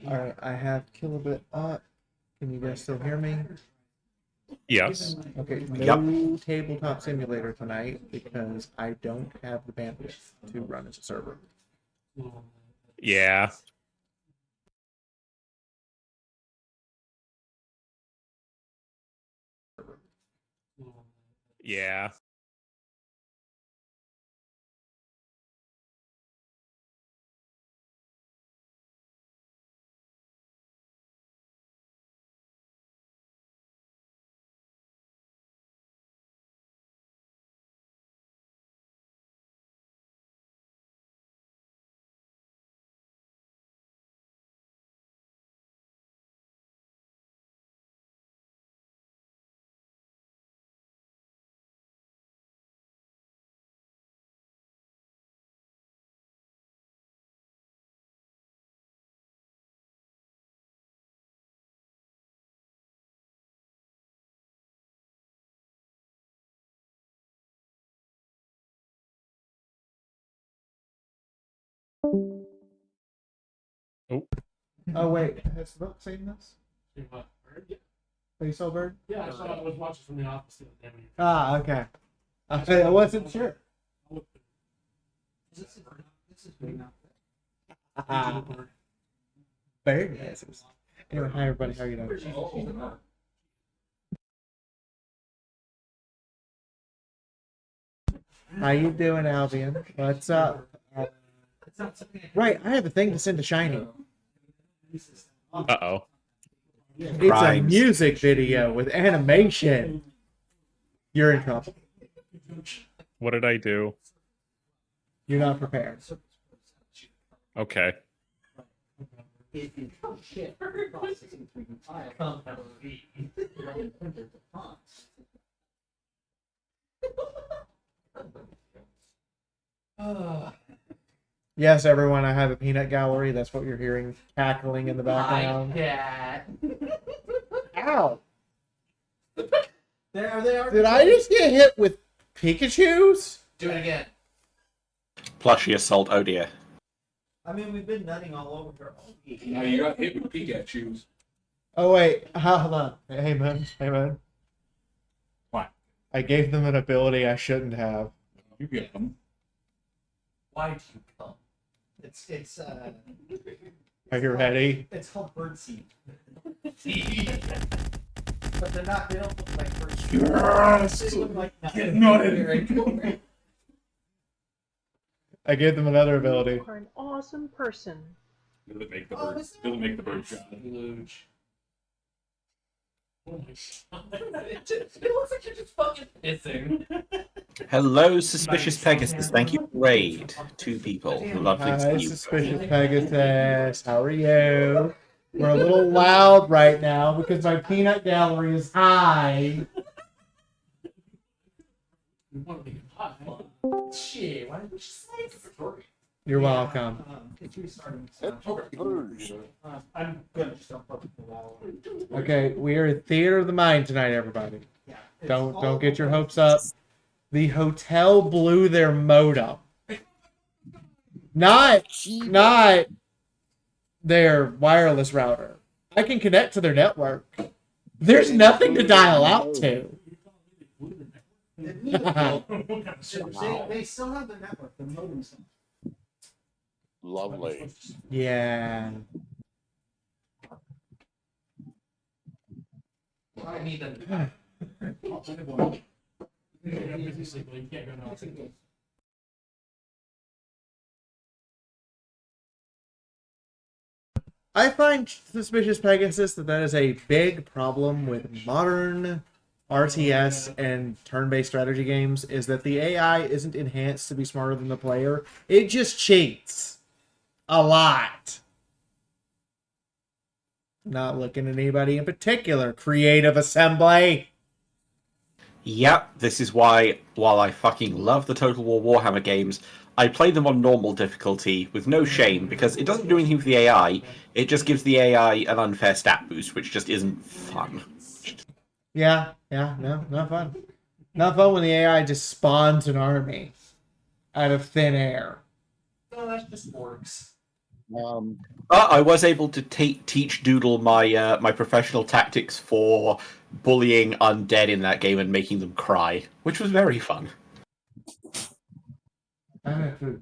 Alright, I have Kilobit up. Can you guys still hear me? Yes. Okay, no tabletop simulator tonight because I don't have the bandwidth to run as a server. Yeah. Yeah. Oh. Oh wait, has the book seen this? Oh, you saw Bird? Yeah, I was watching from the office the other day. Ah, okay. I wasn't sure. Bird noises. Anyway, hi everybody, how are you doing? How you doing, Albion? What's up? Right, I have a thing to send to Shiny. Uh-oh. It's a music video with animation. You're in trouble. What did I do? You're not prepared. Okay. Yes, everyone, I have a peanut gallery. That's what you're hearing cackling in the background. cat. Ow! There they are. Did I just get hit with Pikachus? Do it again. Plushy assault, oh dear. I mean, we've been nutting all over her. Now you got hit with Pikachu's. Oh, wait. Hold on. Hey, man. Hey, man. What? I gave them an ability I shouldn't have. You get them. Why do you come? Are you ready? It's called birdseed. But they're not. They don't look like birdseed. Yes! They look like Get nutted. I gave them another ability. You are an awesome person. Doesn't make the bird. Doesn't make the bird shot. Luge. Oh my god. It looks like you're just fucking pissing. Hello, Suspicious Pegasus. Thank you for raid. 2 people. Lovely to Hi, see you. Suspicious Pegasus. How are you? We're a little loud right now because my peanut gallery is high. Shit, why did you say story? You're welcome. It's restarting. I'm gonna just don't fucking allow it. Okay, we are at Theater of the Mind tonight, everybody. Yeah. Don't get your hopes up. The hotel blew their modem. Not their wireless router. I can connect to their network. There's nothing to dial out to. They still have the network. The modem's Lovely. Yeah. I need them. I find Suspicious Pegasus that is a big problem with modern RTS and turn-based strategy games, is that the AI isn't enhanced to be smarter than the player. It just cheats. A lot. Not looking at anybody in particular. Creative Assembly. Yep, this is why, while I fucking love the Total War Warhammer games, I play them on normal difficulty with no shame, because it doesn't do anything for the AI, it just gives the AI an unfair stat boost, which just isn't fun. Yeah, no, not fun. Not fun when the AI just spawns an army. out of thin air. No, that just works. I was able to teach Doodle my my professional tactics for bullying undead in that game and making them cry, which was very fun. I have to.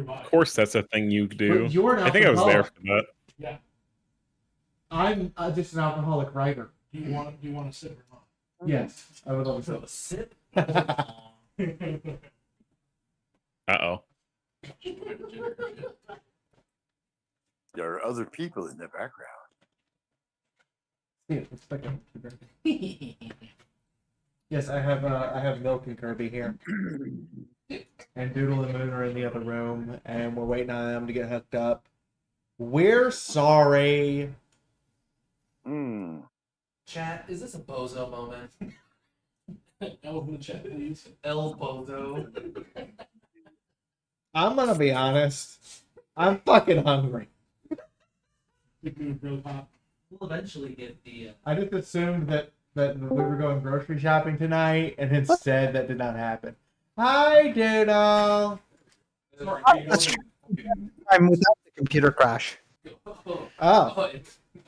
Of course, that's a thing you do. But you're an I think I was there for alcoholic. that. I'm just an alcoholic writer. Do you want to sip or not? Yes, I would love So a sip. Uh-oh. There are other people in the background. Yeah, it's like yes, I have Milk and Kirby here, and Doodle and Moon are in the other room, and we're waiting on them to get hooked up. We're sorry. Hmm. Chat, is this a bozo moment? Elf in the chat, please. El bozo. I'm gonna be honest. I'm fucking hungry. Really hot. We'll eventually get the. I just assumed that we were going grocery shopping tonight, and instead that did not happen. Hi, Doodle. Sorry. I'm without the computer crash. Oh,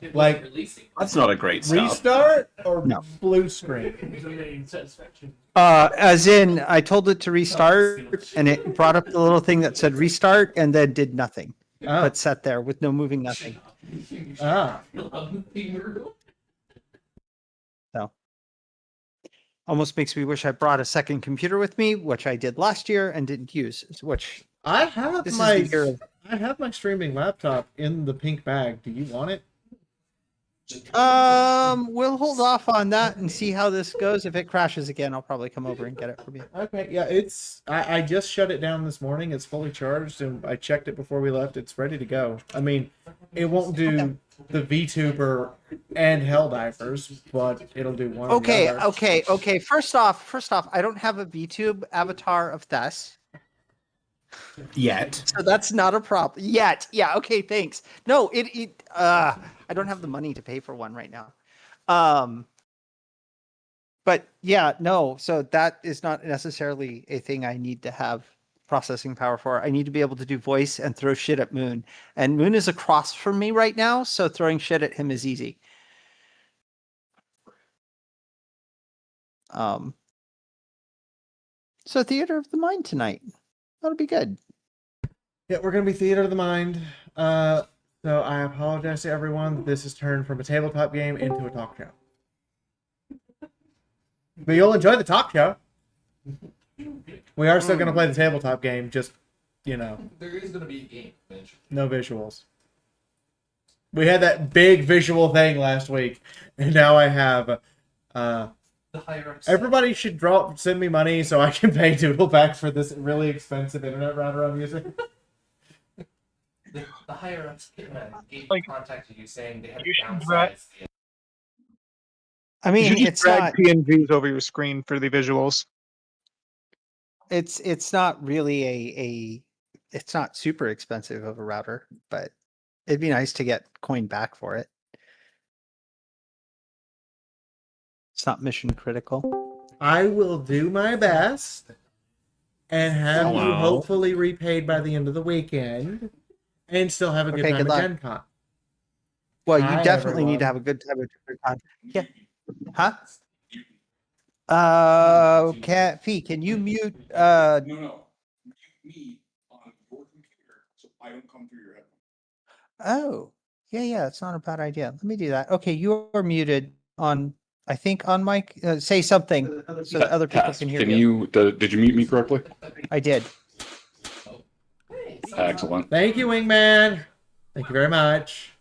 It like- was releasing. That's not a great start. restart or No. blue screen? Is there any satisfaction? As in, I told it to restart, and it brought up the little thing that said restart, and then did nothing, Oh, but sat there with no moving nothing. ah. Almost makes me wish I brought a second computer with me, which I did last year and didn't use. Which I have this my is the year of, I have my streaming laptop in the pink bag. Do you want it? we'll hold off on that and see how this goes. If it crashes again, I'll probably come over and get it from you. Okay, yeah, it's I just shut it down this morning. It's fully charged, and I checked it before we left. It's ready to go. I mean, it won't do the VTuber and Helldivers, but it'll do one. or the Okay, other. okay. First off, I don't have a VTube avatar of Thess, Yet. so that's not a problem yet. Yeah, okay, thanks. No, I don't have the money to pay for one right now. But yeah, no, so that is not necessarily a thing I need to have processing power for. I need to be able to do voice and throw shit at Moon. And Moon is across from me right now, so throwing shit at him is easy. So Theater of the Mind tonight. That'll be good. Yeah, we're gonna be Theater of the Mind. So I apologize to everyone that this has turned from a tabletop game into a talk show. But you'll enjoy the talk show. We are still gonna play the tabletop game, just There is going to be a game eventually. no visuals. We had that big visual thing last week, and now I have. The higher ups. Everybody should send me money so I can pay Doodle back for this really expensive internet router I'm using. The higher ups Like, contacted you saying they had you should downsized the. I You mean, should just it's drag not PNGs over your screen for the visuals. it's not really it's not super expensive of a router, but it'd be nice to get coin back for it. It's not mission critical. I will do my best and have you Hello. hopefully repaid by the end of the weekend and still have a good Okay, time good at luck. Gen Con. Well, you Hi, definitely need to everyone. have a good time at your con. Yeah. Huh? Fee, can you mute No. Mute me on your computer so I don't come through your headphones. oh. Yeah, it's not a bad idea. Let me do that. Okay, you are muted on I think on mic. Say something so that other people can hear you. Did you mute me correctly? I did. Excellent. Thank you, Wingman. Thank you very much.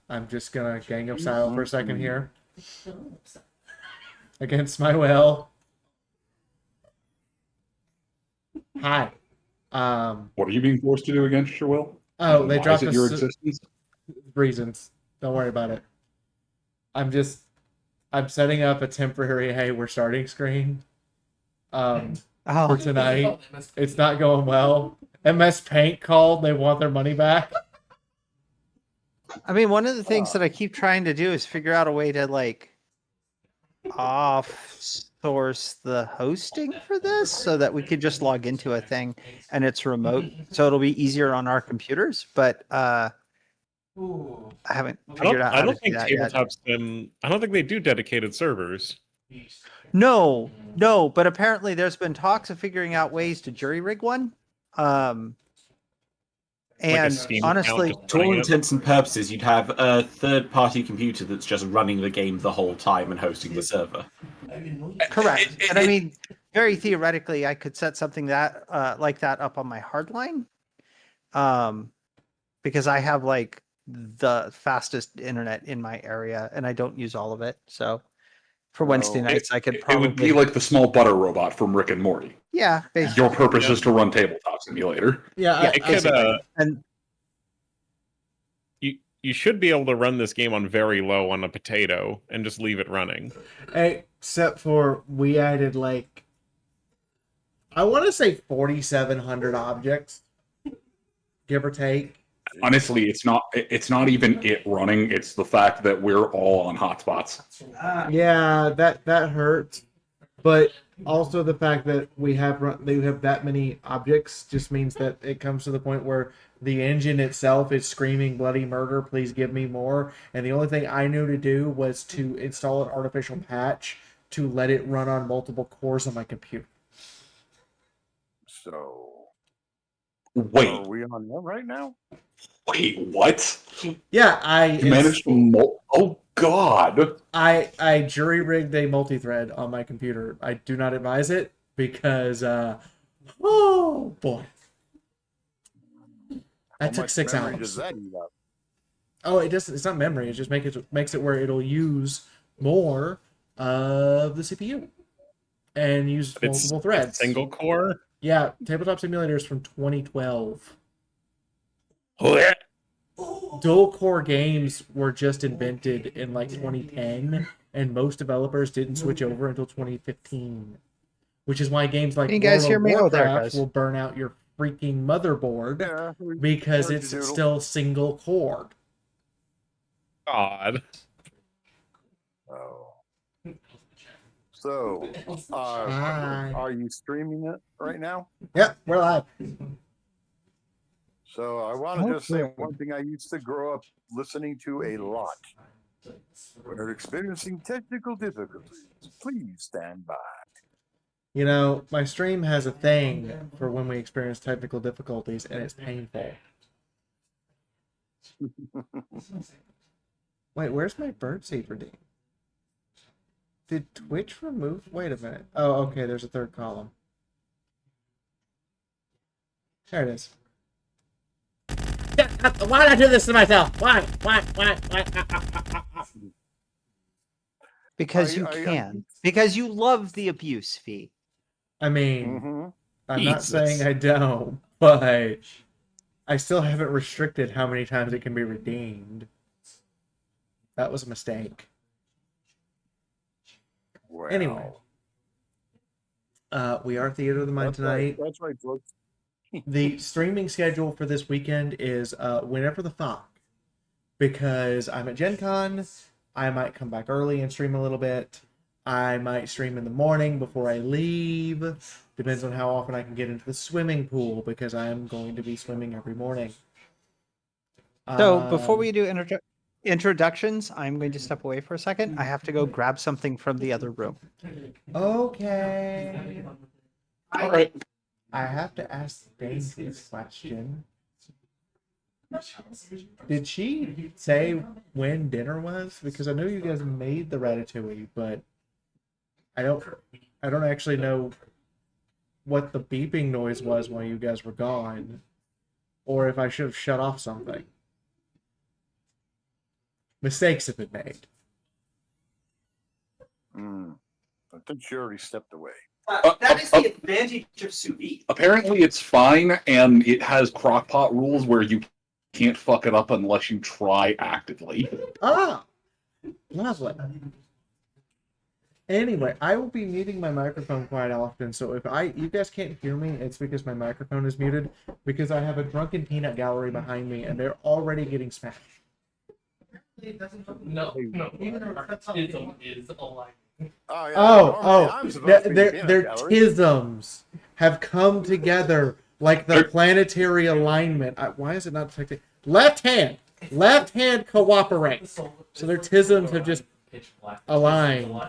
I'm just gonna gang up style for a second here. Against my will. Hi. What are you being forced to do against your will? Oh, they Why dropped is it your existence? reasons. Don't worry about it. I'm setting up a temporary hey, we're starting screen. For Oh, tonight. It's not going well. MS Paint called, they want their money back. I mean, one of the things that I keep trying to do is figure out a way to like outsource the hosting for this so that we could just log into a thing and it's remote, so it'll be easier on our computers. But I haven't figured out I how to don't do think that yet. tabletop sim. I don't think they do dedicated servers. No, but apparently there's been talks of figuring out ways to jury rig one. And Steam honestly, account To all running it. intents and purposes, you'd have a third-party computer that's just running the game the whole time and hosting the server. correct. And I mean, very theoretically, I could set something that like that up on my hardline, because I have like the fastest internet in my area, and I don't use all of it. So for Wednesday nights, I could It probably would be like the small butter robot from Rick and Morty. yeah, basically. Your purpose is to run Tabletop Simulator. Yeah, Yeah, It could, basically. And you should be able to run this game on very low on a potato and just leave it running. except for we added like I want to say 4,700 objects, give or take. Honestly, it's not even it running. It's the fact that we're all on hotspots. Yeah, that hurts. But also the fact that they have that many objects just means that it comes to the point where the engine itself is screaming bloody murder, please give me more. And the only thing I knew to do was to install an artificial patch to let it run on multiple cores on my computer. So, Wait, are we on that right now? wait, what? Yeah, You managed to oh god. I jury rigged a multi-thread on my computer. I do not advise it because oh boy. That How took much 6 memory hours. Does that eat up? Oh, it doesn't. It's not memory. It just makes it where it'll use more of the CPU and use It's multiple threads. Single core. Yeah, Tabletop Simulator is from 2012. Dual core games were just invented in like 2010, and most developers didn't switch over until 2015. Which is why games like Can you guys World hear of me? Oh, there it Warcraft goes. will burn out your freaking motherboard Yeah, because heard it's you, Doodle. still single core. God. Oh. So, Hi. are you streaming it right now? Yep, we're live. So I want to just say Okay. one thing I used to grow up listening to a lot. When you're experiencing technical difficulties, please stand by. You know, my stream has a thing for when we experience technical difficulties, and it's painful. Wait, where's my birdseed redeem? Did Twitch remove? Wait a minute. Oh, okay, there's a third column. There it is. Why did I do this to myself? Why? because you I- can. Because you love the abuse fee. I mean, Mm-hmm. I'm not Jesus. saying I don't, but I still haven't restricted how many times it can be redeemed. That was a mistake. Well, Anyway, we are Theater of the Mind that's right, tonight. that's right, folks. The streaming schedule for this weekend is whenever the fuck. Because I'm at Gencon, I might come back early and stream a little bit. I might stream in the morning before I leave. Depends on how often I can get into the swimming pool, because I'm going to be swimming every morning. So before we do introductions, I'm going to step away for a second. I have to go grab something from the other room. Okay. All right. I have to ask Dave this question. Did she say when dinner was? Because I know you guys made the ratatouille, but I don't actually know what the beeping noise was while you guys were gone, or if I should have shut off something. Mistakes have been made. I think she already stepped away. That is the advantage of sous vide. Apparently, it's fine, and it has crockpot rules where you can't fuck it up unless you try actively. Ah, lovely. Anyway, I will be muting my microphone quite often, so if you guys can't hear me, it's because my microphone is muted, because I have a drunken peanut gallery behind me, and they're already getting smashed. No. Even our baptism is alive. Oh, yeah. Oh, normally I'm supposed to be the peanut their gallery. tisms have come together like the planetary alignment. Why is it not detecting? Left hand cooperate. So their tisms have just aligned,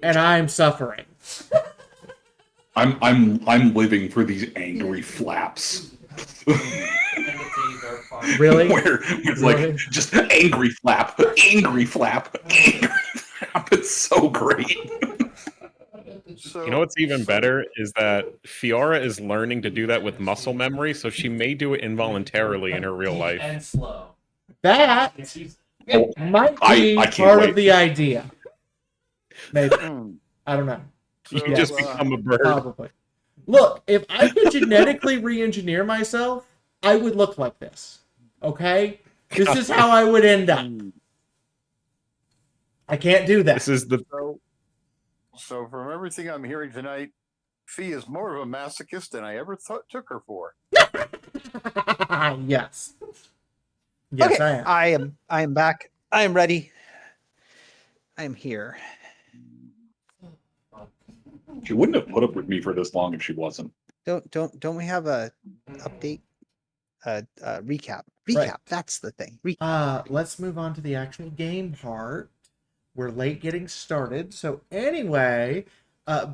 and I'm suffering. I'm living for these angry flaps. Really? Where it's Really? like just angry flap. It's so great. So, You know what's even better is that Fiora is learning to do that with muscle memory, so she may do it involuntarily in her real life. And slow. That Oh, might I be can't part wait. of the idea. Maybe. mm, I don't know. You so, just become a bird. Probably. Look, if I could genetically re-engineer myself, I would look like this. Okay? This is how I would end up. I can't do that. This is the so from everything I'm hearing tonight, Fee is more of a masochist than I ever took her for. Yes. Yes, Okay, I am. I am back. I am ready. I am here. She wouldn't have put up with me for this long if she wasn't. Don't we have a update? Recap. Right. That's the thing. Recap. Let's move on to the actual game part. We're late getting started. So anyway,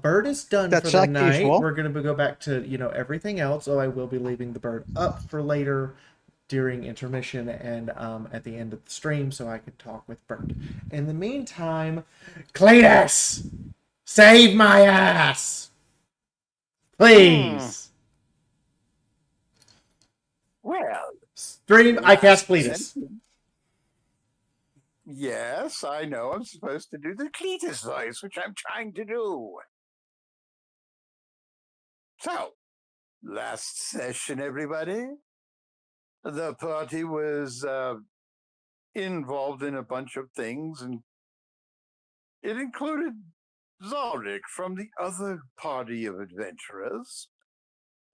bird is done That's for the like night. usual. We're gonna go back to everything else. So I will be leaving the bird up for later during intermission and at the end of the stream so I can talk with Bird. In the meantime, Cletus, save my ass, please. Well, Stream, I cast Cletus. yes, I know I'm supposed to do the Cletus voice, which I'm trying to do. So, last session, everybody, the party was involved in a bunch of things, and it included Zalric from the other party of adventurers,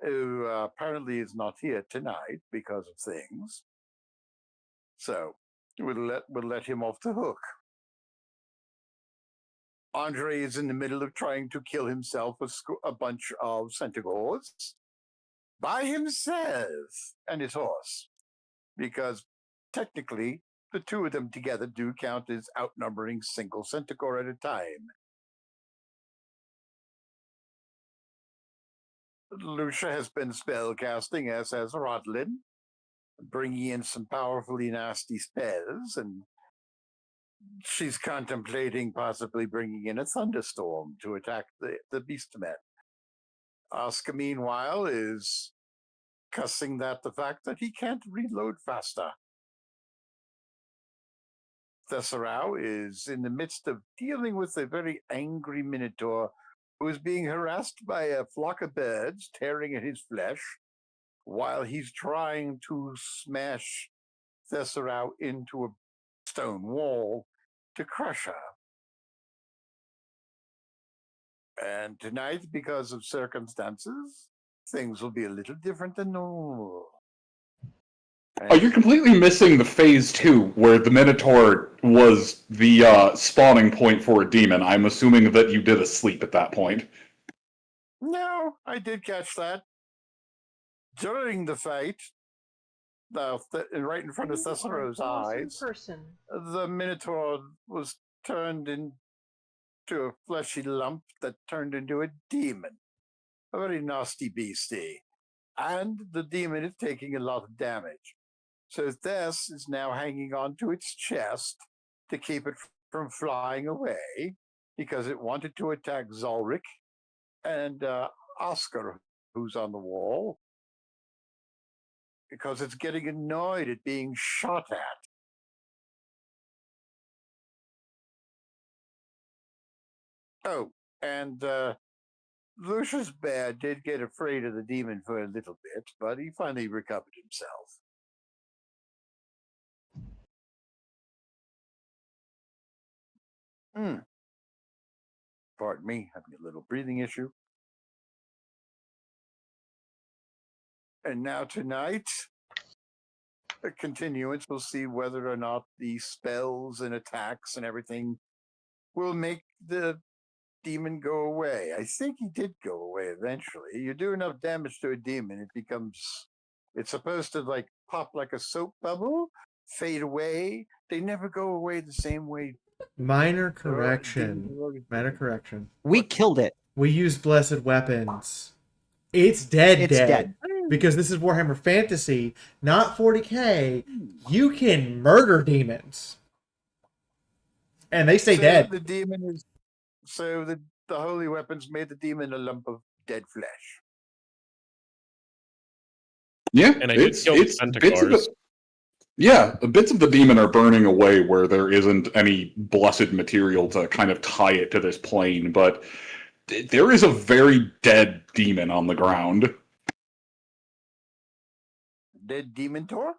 who apparently is not here tonight because of things. So we'll let him off the hook. Andre is in the middle of trying to kill himself with a bunch of centaurs by himself and his horse, because technically the two of them together do count as outnumbering single centaur at a time. Lucia has been spellcasting, as has Rodlin, bringing in some powerfully nasty spells, and she's contemplating possibly bringing in a thunderstorm to attack the beastmen. Oscar, meanwhile, is cussing at the fact that he can't reload faster. Thesserau is in the midst of dealing with a very angry Minotaur who is being harassed by a flock of birds tearing at his flesh while he's trying to smash Thesserau into a stone wall to crush her. And tonight, because of circumstances, things will be a little different than normal. Oh, you're completely missing the phase 2, where the Minotaur was the spawning point for a demon. I'm assuming that you did a sleep at that point. No, I did catch that. During the fight, right in front of Thesserau's eyes, the Minotaur was turned into a fleshy lump that turned into a demon. A very nasty beastie. And the demon is taking a lot of damage. So Thess is now hanging on to its chest to keep it from flying away because it wanted to attack Zalric and Oscar, who's on the wall, because it's getting annoyed at being shot at. Oh, and Lucius Bear did get afraid of the demon for a little bit, but he finally recovered himself. Pardon me, having a little breathing issue. And now tonight, a continuance, we'll see whether or not the spells and attacks and everything will make the demon go away. I think he did go away eventually. You do enough damage to a demon, it becomes. It's supposed to like pop like a soap bubble, fade away. They never go away the same way. Minor There are demons correction. already- Minor correction. We killed it. We use blessed weapons. It's dead. It's dead. Because this is Warhammer Fantasy, not 40k. You can murder demons. And they stay So dead. The demon is. So the holy weapons made the demon a lump of dead flesh. Yeah, And I did kill the bits of Centaurs. the bits of the demon are burning away where there isn't any blessed material to kind of tie it to this plane, but there is a very dead demon on the ground. Dead demon tor?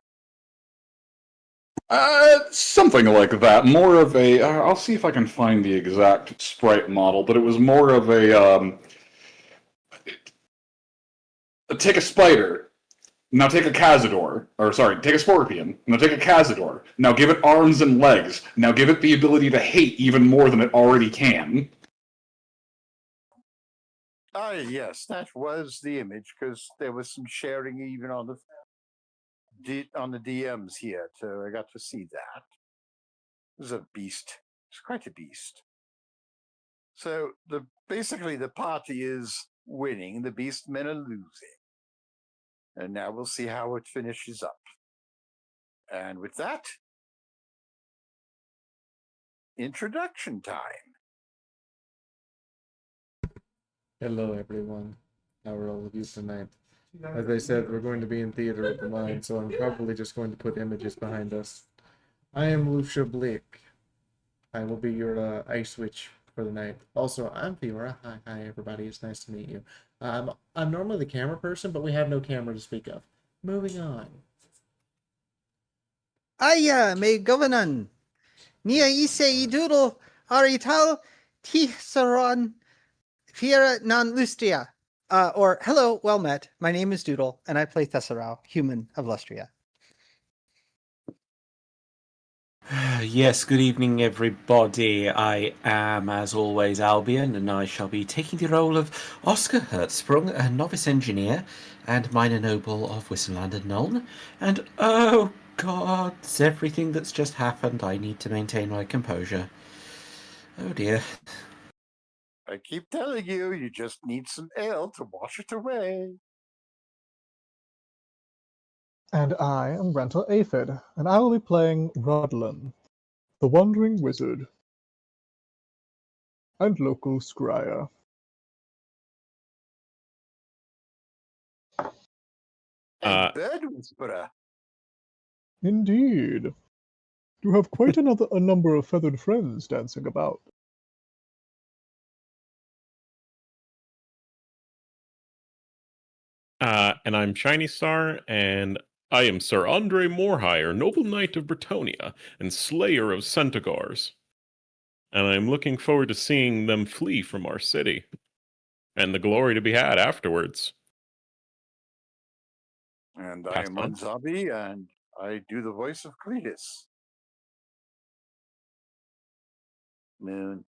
Something like that. More of a. I'll see if I can find the exact sprite model, but it was more of a. Take a spider. Now take a Cazador. Or sorry, take a Scorpion. Now take a Cazador. Now give it arms and legs. Now give it the ability to hate even more than it already can. Yes, that was the image because there was some sharing even on the DMs here, so I got to see that. It was a beast. It's quite a beast. So basically the party is winning, the beast men are losing. And now we'll see how it finishes up. And with that, introduction time. Hello, everyone. How are all of you tonight? As I said, we're going to be in Theater of the Mind, so I'm probably just going to put images behind us. I am Lucia Blick. I will be your ice witch for the night. Also, I'm Fiora. Hi, everybody. It's nice to meet you. I'm normally the camera person, but we have no camera to speak of. Moving on. Aya, may governan. Nia ise idudel arital tisaron fiera non lustria. Or, hello, well met. My name is Doodle, and I play Thesserau, human of Lustria. Yes, good evening, everybody. I am, as always, Albion, and I shall be taking the role of Oscar Hertzsprung, a novice engineer and minor noble of Wissenland and Nuln. And, oh god, everything that's just happened, I need to maintain my composure. Oh dear. I keep telling you, you just need some ale to wash it away. And I am Rental Aphid, and I will be playing Rodlin, the Wandering Wizard, and local scryer. And bird whisperer. Indeed. You have quite a number of feathered friends dancing about. And I'm Shiny Star, and I am Sir Andre Morehire, noble knight of Bretonia and slayer of Centaurs. And I'm looking forward to seeing them flee from our city, and the glory to be had afterwards. And I Pass am on. Unzabi, and I do the voice of Cletus. Moon.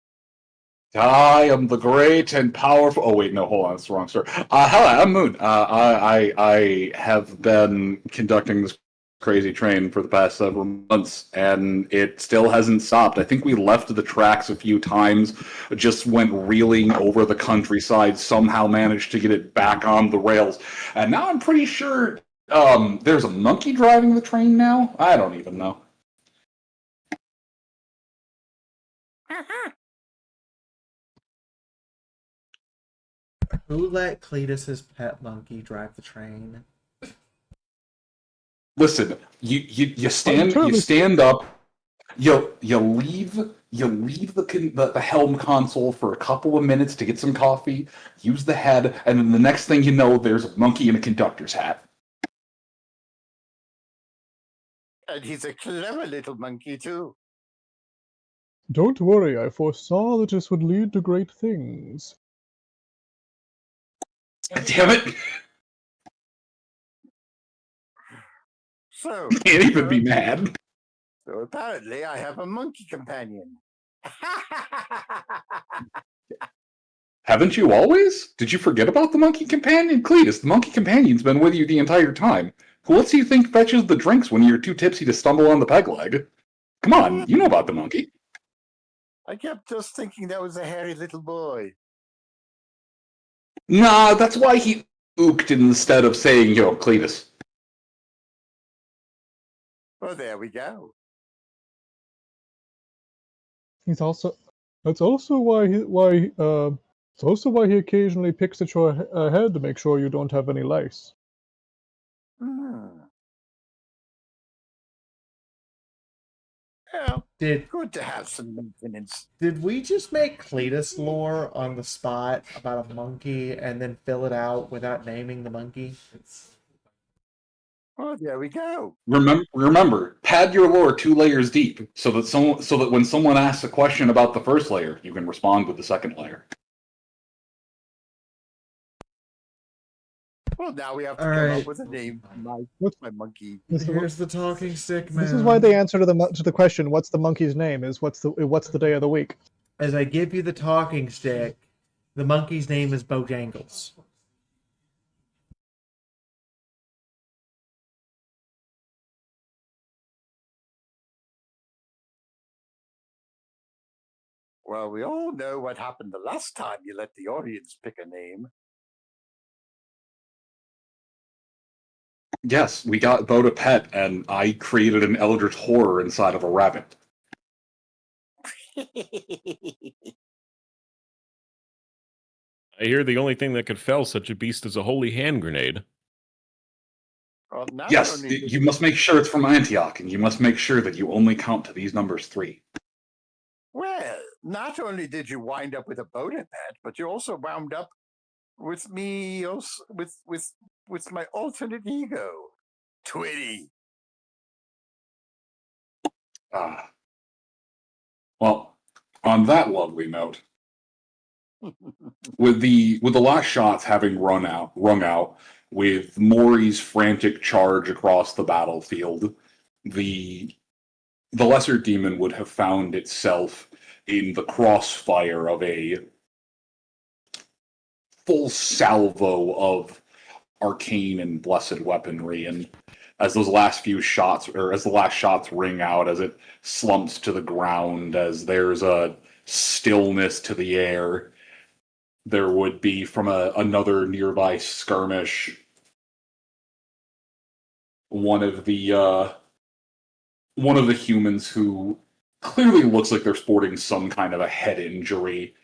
I am the great and powerful. Oh wait, no, hold on, it's the wrong story. Hello, I'm Moon. I have been conducting this crazy train for the past several months, and it still hasn't stopped. I think we left the tracks a few times, just went reeling over the countryside, somehow managed to get it back on the rails, and now I'm pretty sure there's a monkey driving the train now. I don't even know. Who let Cletus's pet monkey drive the train? Listen, you stand up, you leave the helm console for a couple of minutes to get some coffee, use the head, and then the next thing you know, there's a monkey in a conductor's hat. And he's a clever little monkey, too. Don't worry, I foresaw that this would lead to great things. Damn it! So, Can't even be mad. So apparently I have a monkey companion. Haven't you always? Did you forget about the monkey companion? Cletus, the monkey companion's been with you the entire time. Who else do you think fetches the drinks when you're too tipsy to stumble on the peg leg? Come on, you know about the monkey. I kept just thinking that was a hairy little boy. Nah, that's why he ooked instead of saying, yo, Cletus. Well, there we go. He's also. That's also why it's also why he occasionally picks at your head to make sure you don't have any lice. Hmm. Well, Did good to have some maintenance. did we just make Cletus lore on the spot about a monkey and then fill it out without naming the monkey? Oh, there we go. Remember, pad your lore 2 layers deep, so that when someone asks a question about the first layer, you can respond with the second layer. Well, now we have to All come right. up with a name. What's My monkey. Here's the talking stick man. This is why the answer to the question, "What's the monkey's name?" is what's the day of the week. As I give you the talking stick, the monkey's name is Bojangles. Well, we all know what happened the last time you let the audience pick a name. Yes, we got Bo to pet, and I created an eldritch horror inside of a rabbit. I hear the only thing that could fell such a beast is a holy hand grenade. Well, not Yes, only you must make sure it's from Antioch, and you must make sure that you only count to these numbers 3. Well, not only did you wind up with a Boda pet, but you also wound up with me, with my alternate ego, Twitty. Well, on that lovely note, with the last shots having rung out, with Maury's frantic charge across the battlefield, the lesser demon would have found itself in the crossfire of a full salvo of arcane and blessed weaponry, and as the last shots ring out, as it slumps to the ground, as there's a stillness to the air, there would be from another nearby skirmish one of the humans who clearly looks like they're sporting some kind of a head injury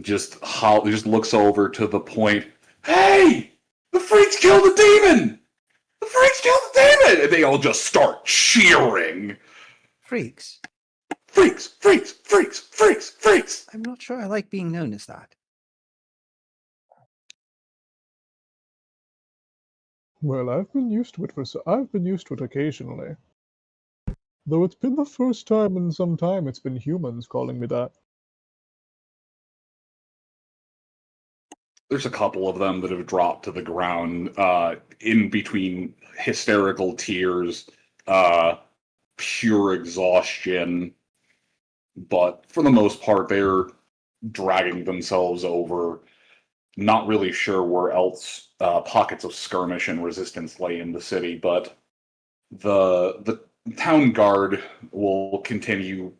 just looks over to the point, "Hey! The freaks killed the demon! The freaks killed the demon!" And they all just start cheering. Freaks. Freaks! Freaks! Freaks! Freaks! Freaks! I'm not sure I like being known as that. Well, I've been used to it occasionally. Though it's been the first time in some time it's been humans calling me that. There's a couple of them that have dropped to the ground in between hysterical tears, pure exhaustion, but for the most part, they're dragging themselves over, not really sure where else pockets of skirmish and resistance lay in the city, but the town guard will continue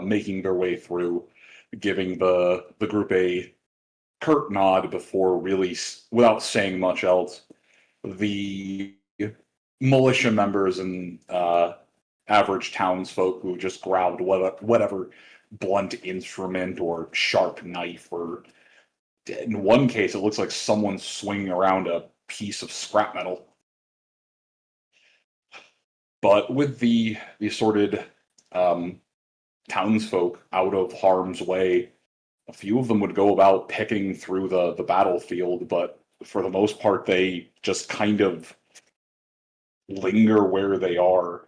making their way through, giving the group a curt nod before really, without saying much else, the militia members and average townsfolk who just grabbed whatever blunt instrument or sharp knife, or in one case, it looks like someone swinging around a piece of scrap metal. But with the assorted townsfolk out of harm's way, a few of them would go about picking through the battlefield, but for the most part, they just kind of linger where they are.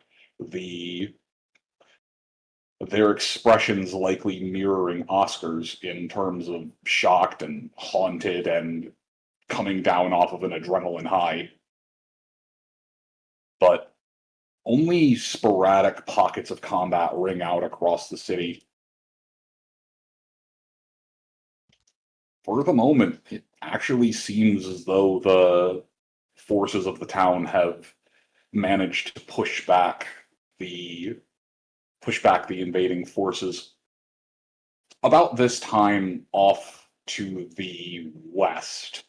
Their expressions likely mirroring Oscar's in terms of shocked and haunted and coming down off of an adrenaline high. But only sporadic pockets of combat ring out across the city. for the moment, it actually seems as though the forces of the town have managed to push back the invading forces. About this time, off to the west,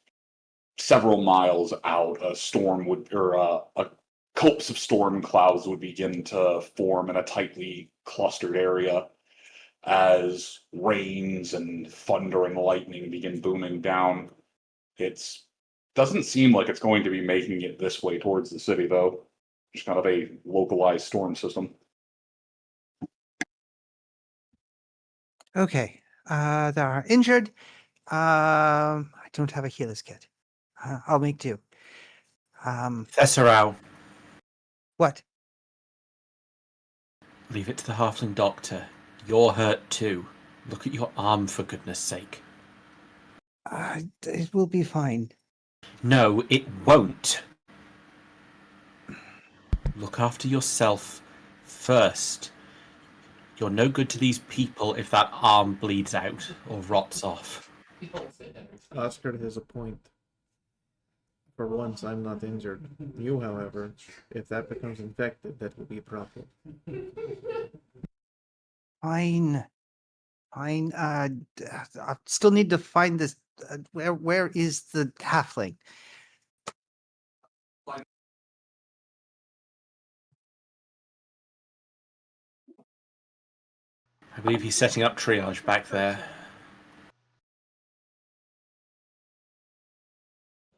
several miles out, a copse of storm clouds would begin to form in a tightly clustered area as rains and thunder and lightning begin booming down. It doesn't seem like it's going to be making it this way towards the city, though. Just kind of a localized storm system. Okay. There are injured. I don't have a healer's kit. I'll make do. Thesserau, What? leave it to the halfling doctor. You're hurt too. Look at your arm, for goodness sake. It will be fine. No, it won't. Look after yourself first. You're no good to these people if that arm bleeds out or rots off. People say that. Oscar has a point. For once, I'm not injured. You, however, if that becomes infected, that will be a problem. Fine. Fine. I still need to find this. Where is the halfling? I believe he's setting up triage back there.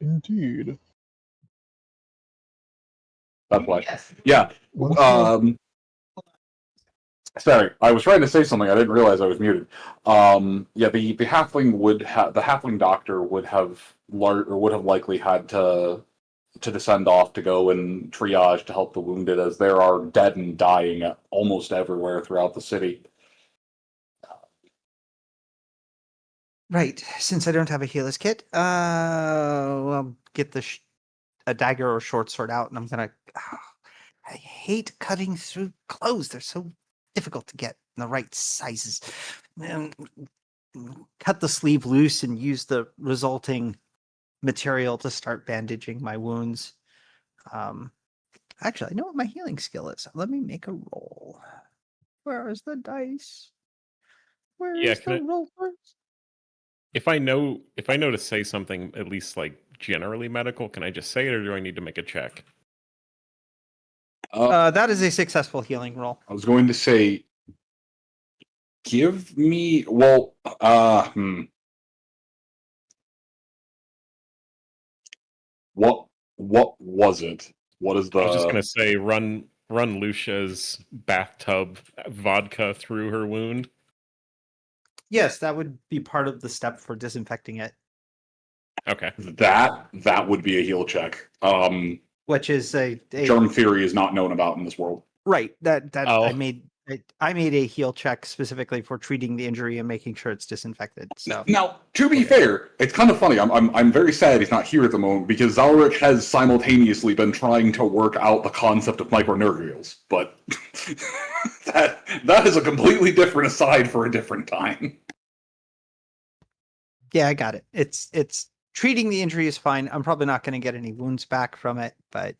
Indeed. That's why. Yes. Yeah. Once more. Sorry, I was trying to say something. I didn't realize I was muted. Yeah, the halfling doctor would have likely had to descend off to go and triage to help the wounded, as there are dead and dying almost everywhere throughout the city. Right. Since I don't have a healer's kit, I'll get a dagger or short sword out, and I'm gonna. I hate cutting through clothes. They're so difficult to get in the right sizes. And cut the sleeve loose and use the resulting material to start bandaging my wounds. Actually, I know what my healing skill is. Let me make a roll. Where is the dice? Where is the rollers? If I know to say something at least like generally medical, can I just say it, or do I need to make a check? That is a successful healing roll. I was going to say, give me What was it? What is the? I was just gonna say run Lucia's bathtub vodka through her wound. Yes, that would be part of the step for disinfecting it. Okay. That would be a heal check. Which is a Germ theory is not known about in this world. right. That Oh. I made a heal check specifically for treating the injury and making sure it's disinfected. So Now, to be fair, it's kind of funny. I'm very sad he's not here at the moment, because Zalrich has simultaneously been trying to work out the concept of micronergials, but that is a completely different aside for a different time. yeah, I got it. It's treating the injury is fine. I'm probably not going to get any wounds back from it, but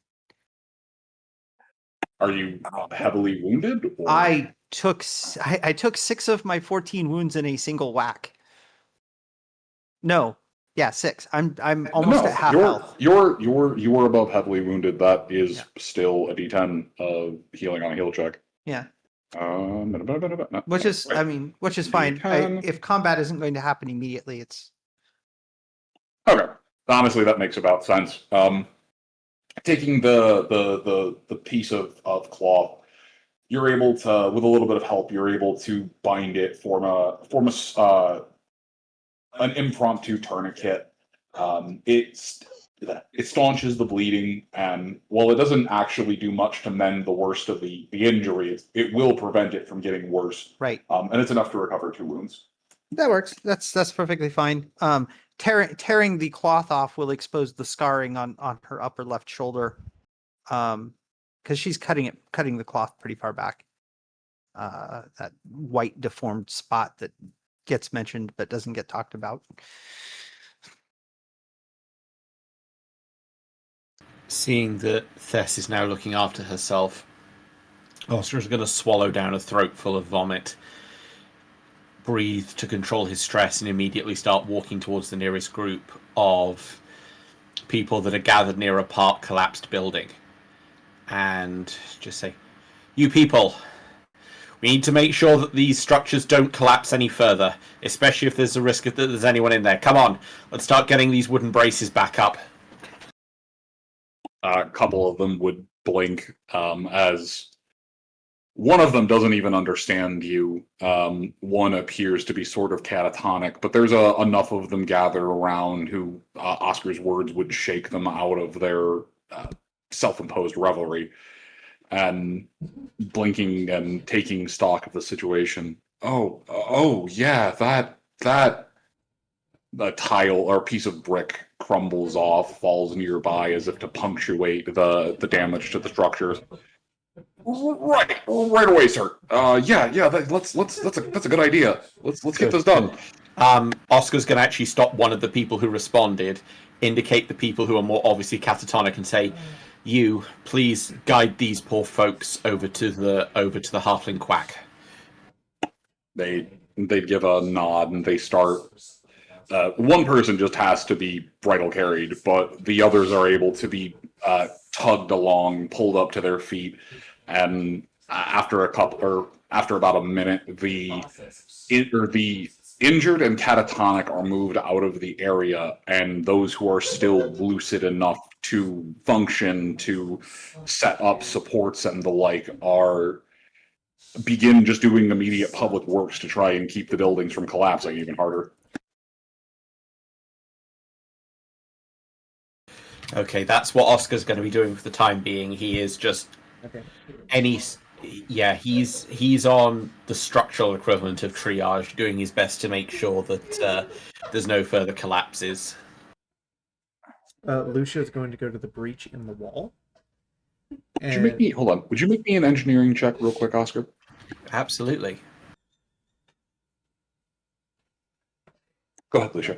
Are you heavily wounded? Or? I took 6 of my 14 wounds in a single whack. No, yeah, 6. I'm almost at half health. You are above heavily wounded. That is still a D10 of healing on a heal check. Yeah. Which is fine. If combat isn't going to happen immediately, it's okay. Honestly, that makes about sense. Taking the piece of cloth, you're able to, with a little bit of help, you're able to bind it, form an impromptu tourniquet. It staunches the bleeding, and while it doesn't actually do much to mend the worst of the injury, it will prevent it from getting worse. right. And it's enough to recover 2 wounds. That works. That's perfectly fine. Tearing the cloth off will expose the scarring on her upper left shoulder. Because she's cutting the cloth pretty far back. That white deformed spot that gets mentioned but doesn't get talked about. Seeing that Thess is now looking after herself, Oscar is going to swallow down a throatful of vomit, breathe to control his stress, and immediately start walking towards the nearest group of people that are gathered near a part collapsed building. And just say, "You people, we need to make sure that these structures don't collapse any further, especially if there's a risk that there's anyone in there. Come on, let's start getting these wooden braces back up." A couple of them would blink as one of them doesn't even understand you. One appears to be sort of catatonic, but there's enough of them gathered around who Oscar's words would shake them out of their self-imposed revelry. And blinking and taking stock of the situation. Oh, yeah, that a tile or piece of brick crumbles off, falls nearby as if to punctuate the damage to the structures. Right away, sir. That's a good idea. Let's get this done. Oscar's going to actually stop one of the people who responded, indicate the people who are more obviously catatonic, and say, "You, please guide these poor folks over to the halfling quack." They give a nod and they start. One person just has to be bridle carried, but the others are able to be tugged along, pulled up to their feet, and after about a minute, the injured and catatonic are moved out of the area, and those who are still lucid enough to function, to set up supports and the like, begin just doing immediate public works to try and keep the buildings from collapsing even harder. Okay, that's what Oscar's going to be doing for the time being. He is just he's on the structural equivalent of triage, doing his best to make sure that there's no further collapses. Lucia is going to go to the breach in the wall. Would you make me an engineering check real quick, Oscar? Absolutely. Go ahead, Lucia.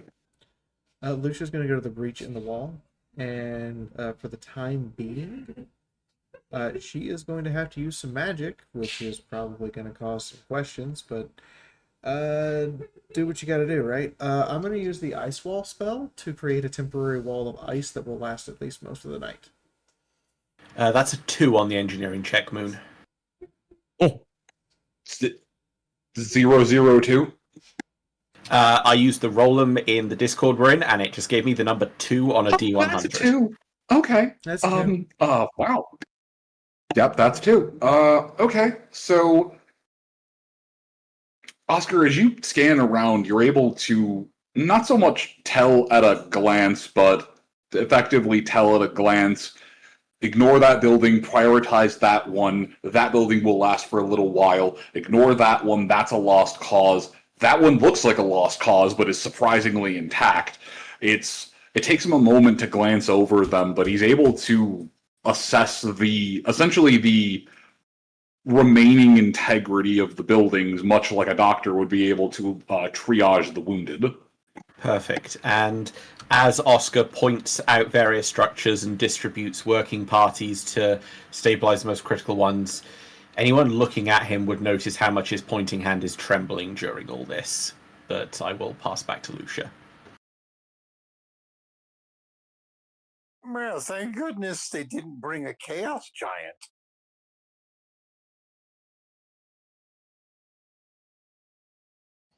Lucia's going to go to the breach in the wall, and for the time being, she is going to have to use some magic, which is probably going to cause some questions, but do what you got to do, right? I'm going to use the ice wall spell to create a temporary wall of ice that will last at least most of the night. That's a 2 on the engineering check, Moon. Oh. 002? I used the Roll'em in the Discord we're in, and it just gave me the number 2 on a D100. That's a 2. Okay. That's a 2. Wow. Yep, that's 2. Okay. So, Oscar, as you scan around, you're able to not so much tell at a glance, but effectively tell at a glance. Ignore that building, prioritize that one. That building will last for a little while. Ignore that one, that's a lost cause. That one looks like a lost cause, but is surprisingly intact. It takes him a moment to glance over them, but he's able to assess essentially the remaining integrity of the buildings, much like a doctor would be able to triage the wounded. Perfect. And as Oscar points out various structures and distributes working parties to stabilize the most critical ones, anyone looking at him would notice how much his pointing hand is trembling during all this. But I will pass back to Lucia. Well, thank goodness they didn't bring a chaos giant.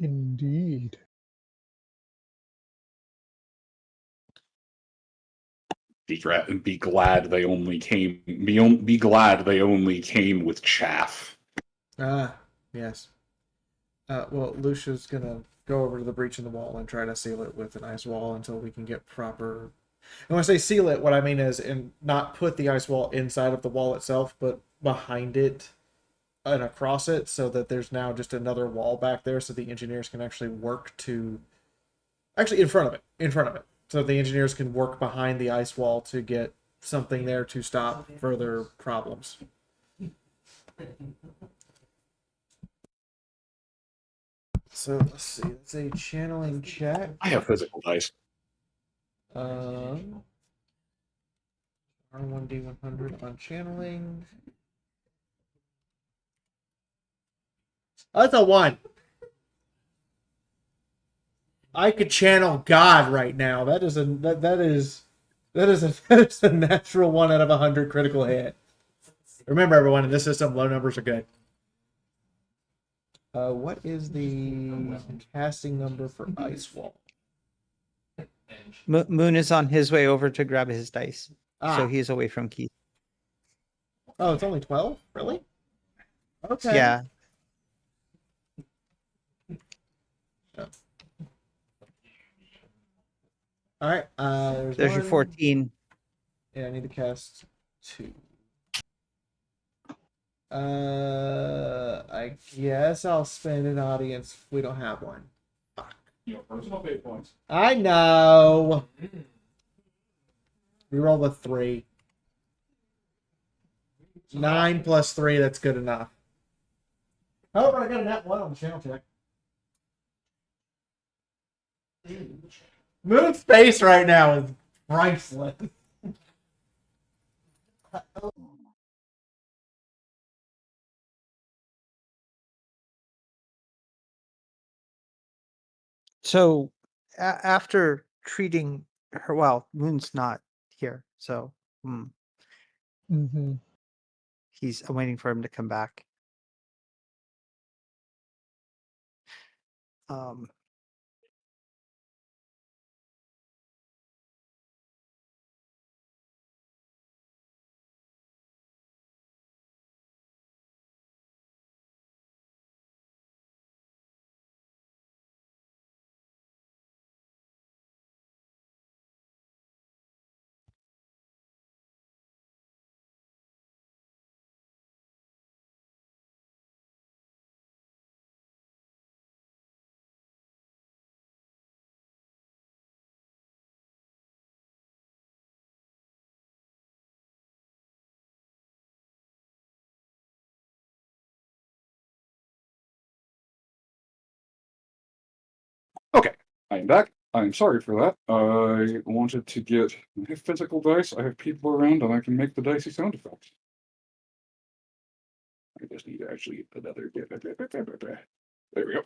Indeed. Be glad they only came. Be glad they only came with chaff. Yes. Well, Lucia's gonna go over to the breach in the wall and try to seal it with an ice wall until we can get proper. And when I say seal it, what I mean is, not put the ice wall inside of the wall itself, but behind it and across it, so that there's now just another wall back there, so the engineers can actually work to. Actually, in front of it. So the engineers can work behind the ice wall to get something there to stop further problems. So let's see. It's a channeling check. I have physical dice. R1D100 on channeling. Oh, that's a 1. I could channel God right now. That is a natural 1 out of 100 critical hit. Remember, everyone, in this system, low numbers are good. What is the casting number for Ice Wall? Moon is on his way over to grab his dice, so he's away from Keith. Oh, it's only 12? Really? Okay. Yeah. All right. There's your 14. Yeah, I need to cast 2. I guess I'll spend an audience if we don't have one. Fuck. Your personal fate points. I know. We roll a 3. 9 plus 3, that's good enough. However, I got a nat 1 on the channel check. Moon's face right now is priceless. So after treating her, well, Moon's not here, so Mm-hmm. I'm waiting for him to come back. Okay, I am back. I'm sorry for that. I wanted to get. I have physical dice. I have people around, and I can make the dicey sound effects. I just need actually another. There we go.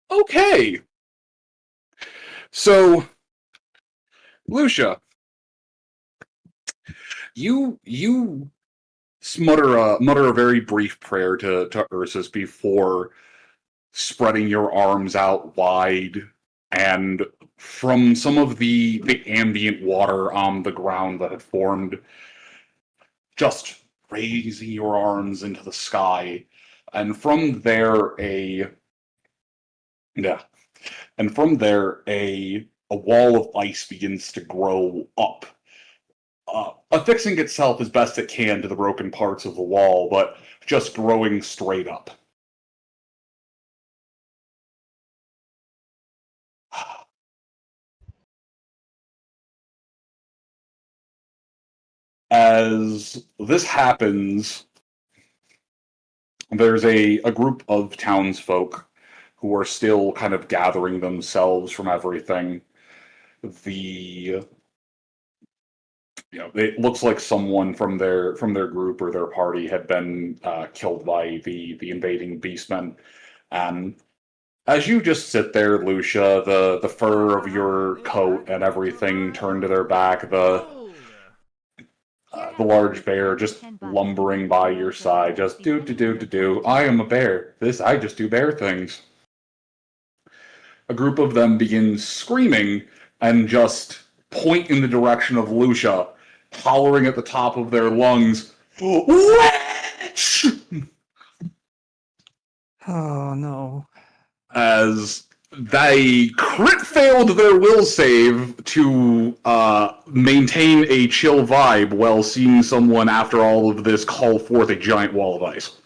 Okay. So, Lucia, you mutter a very brief prayer to Ursus before spreading your arms out wide, and from some of the ambient water on the ground that had formed, just raising your arms into the sky, and from there a wall of ice begins to grow up, affixing itself as best it can to the broken parts of the wall, but just growing straight up. As this happens, there's a group of townsfolk who are still kind of gathering themselves from everything. It looks like someone from their group or their party had been killed by the invading beastmen. And as you just sit there, Lucia, the fur of your coat and everything turned to their back, the large bear just lumbering by your side, just do. I am a bear. I just do bear things. A group of them begins screaming and just point in the direction of Lucia, hollering at the top of their lungs, "Witch!" Oh no. As they crit failed their will save to maintain a chill vibe while seeing someone, after all of this, call forth a giant wall of ice.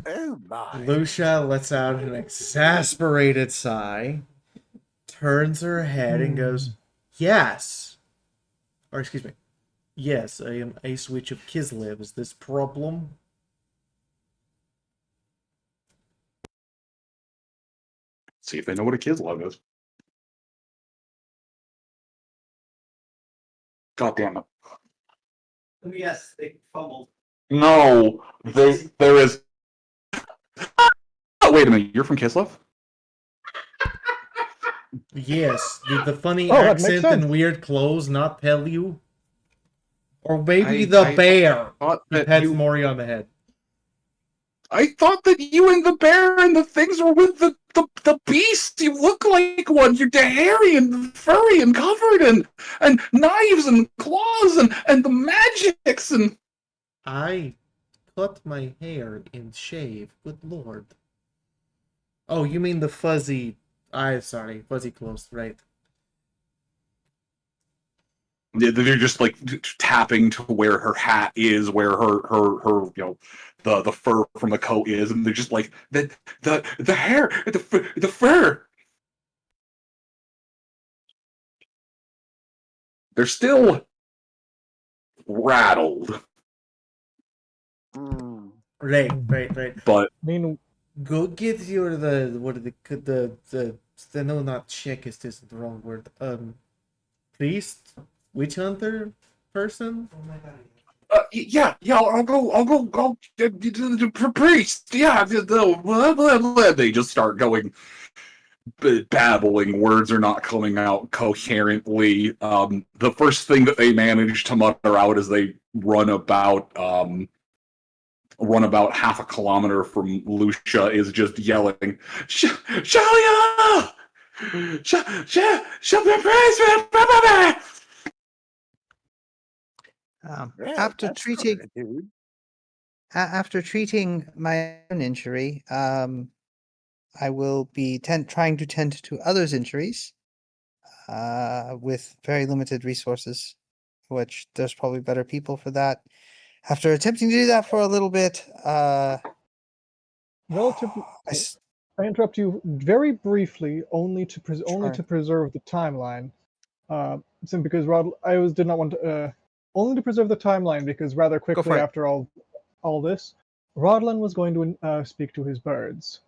Oh my. Lucia lets out an exasperated sigh, turns her head and goes, "Yes." Or excuse me. Yes, I am a switch of Kislev. Is this problem? See if they know what a Kislev is. God damn it. Yes, they fumbled. No, there is. Oh, wait a minute. You're from Kislev? Yes. Did the funny Oh, that makes accent sense. and weird clothes not tell you? Or maybe I the bear. thought He that pats you. Mori on the head. I thought that you and the bear and the things were with the beast. You look like one. You're hairy and furry and covered and knives and claws and the magics and. I cut my hair and shave. Good lord. Oh, you mean the fuzzy... sorry. Fuzzy clothes, right. They're just like tapping to where her hat is, where her the fur from the coat is, and they're just like the hair, the fur. They're still rattled, Right. but I mean, Go get your no, not check is this the wrong word. Priest, witch hunter person. yeah, I'll go, priest. Yeah, blah, blah, blah. They just start going babbling. Words are not coming out coherently. The first thing that they manage to mutter out as they run about half a kilometer from Lucia is just yelling, Shalia! Yeah, After that's treating good, dude. after treating my own injury, I will be trying to tend to others' injuries with very limited resources, which there's probably better people for that. After attempting to do that for a little bit, relatively. I s- I interrupt you very briefly, only to Sure. preserve the timeline. Simply because did not want to only to preserve the timeline because rather for quickly it. after all this, Rodlin was going to speak to his birds.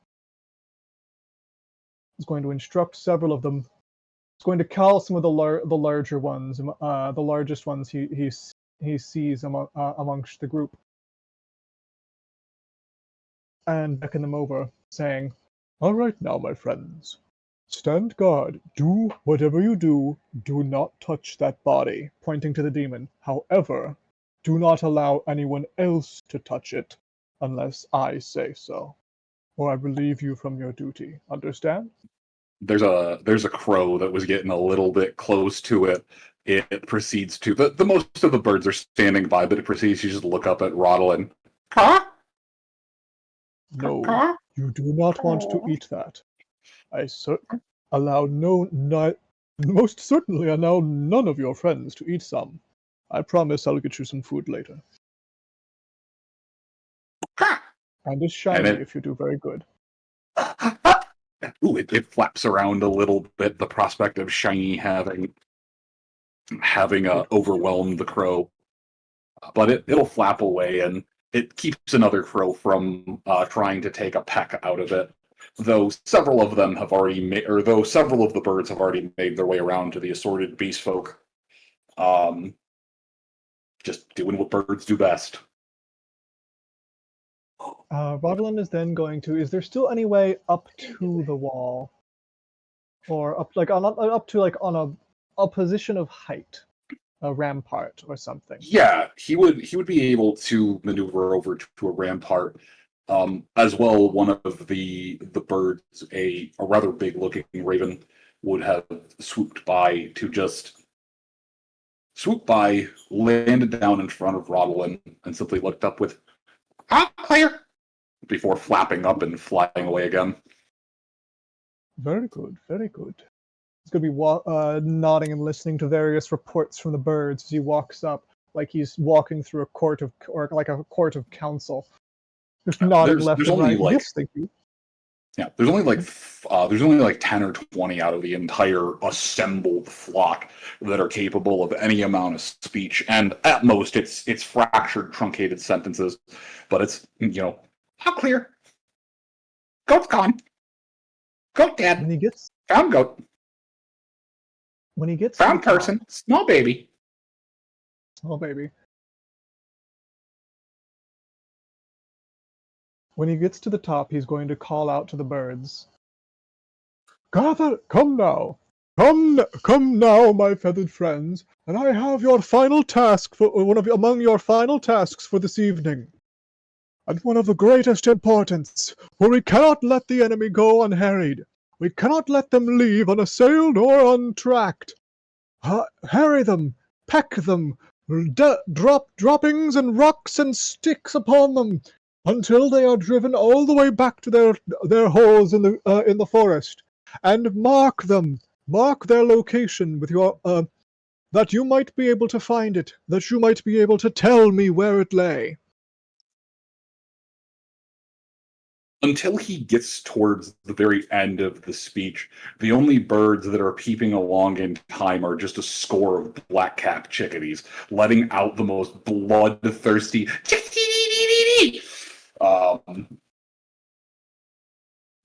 He's going to instruct several of them. He's going to call some of the larger ones, the largest ones he sees amongst the group, and beckon them over, saying, "All right now, my friends. Stand guard. Do whatever you do. Do not touch that body," pointing to the demon. "However, do not allow anyone else to touch it unless I say so, or I relieve you from your duty. Understand?" There's a crow that was getting a little bit close to it. It proceeds to the most of the birds are standing by, but it proceeds to just look up at Rodlin. Huh? "No, you do not want to eat that. I allow most certainly allow none of your friends to eat some. I promise I'll get you some food later. And it's shiny And if you do very good." it flaps around a little bit. The prospect of shiny having overwhelmed the crow, but it'll flap away, and it keeps another crow from trying to take a peck out of it. Though several of them have already though several of the birds have already made their way around to the assorted beast folk, just doing what birds do best. Rodlin is then going to. Is there still any way up to the wall, or up up to on a position of height, a rampart or something? Yeah, he would be able to maneuver over to a rampart. As well, one of the birds, a rather big looking raven, would have swooped by, landed down in front of Rodlin, and simply looked up with clear before flapping up and flying away again. Very good, very good. He's going to be nodding and listening to various reports from the birds as he walks up, like he's walking through a court of council. Just nodding There's left and only right. like Yes, thank you. Yeah, there's only like 10 or 20 out of the entire assembled flock that are capable of any amount of speech, and at most it's fractured, truncated sentences, but it's all clear. Goat's gone. Goat When dead. he gets Found goat. when he gets to Found the top, person. Small baby. oh baby. When he gets to the top, he's going to call out to the birds. Gather, come now. Come now, my feathered friends, and I have your final task for among your final tasks for this evening. And one of the greatest importance, for we cannot let the enemy go unharried. We cannot let them leave unassailed or untracked. Harry them, peck them, drop droppings and rocks and sticks upon them, until they are driven all the way back to their holes in the forest, and mark their location with your that you might be able to find it, that you might be able to tell me where it lay. Until he gets towards the very end of the speech, the only birds that are peeping along in time are just a score of black-capped chickadees, letting out the most bloodthirsty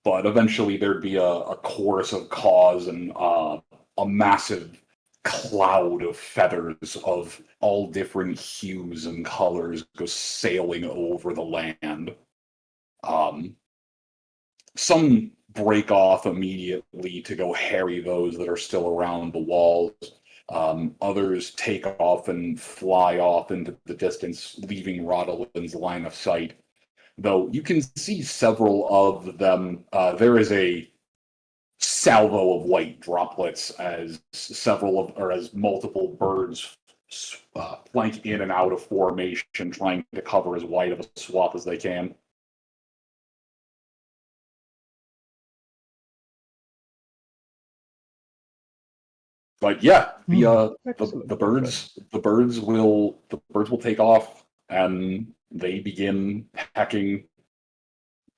but eventually there'd be a chorus of caws and a massive cloud of feathers of all different hues and colors go sailing over the land. Some break off immediately to go harry those that are still around the walls. Others take off and fly off into the distance, leaving Rodalin's line of sight. Though you can see several of them. There is a salvo of white droplets as as multiple birds flank in and out of formation, trying to cover as wide of a swath as they can. But yeah, the birds will take off, and they begin pecking,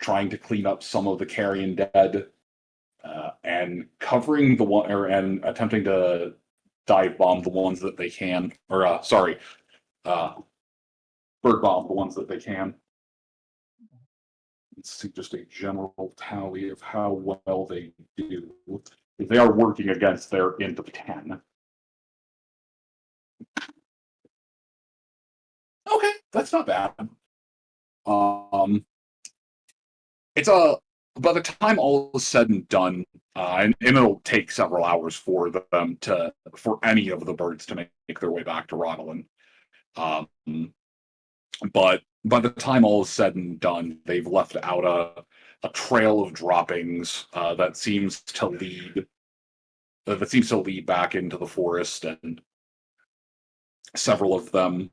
trying to clean up some of the carrion dead, and covering and attempting to dive bomb the ones that they can, or bird bomb the ones that they can. Let's see just a general tally of how well they do. They are working against their int of 10. Okay, that's not bad. It's by the time all is said and done, and it'll take several hours for any of the birds to make their way back to Rodolin. But by the time all is said and done, they've left out a trail of droppings that seems to lead back into the forest, and several of the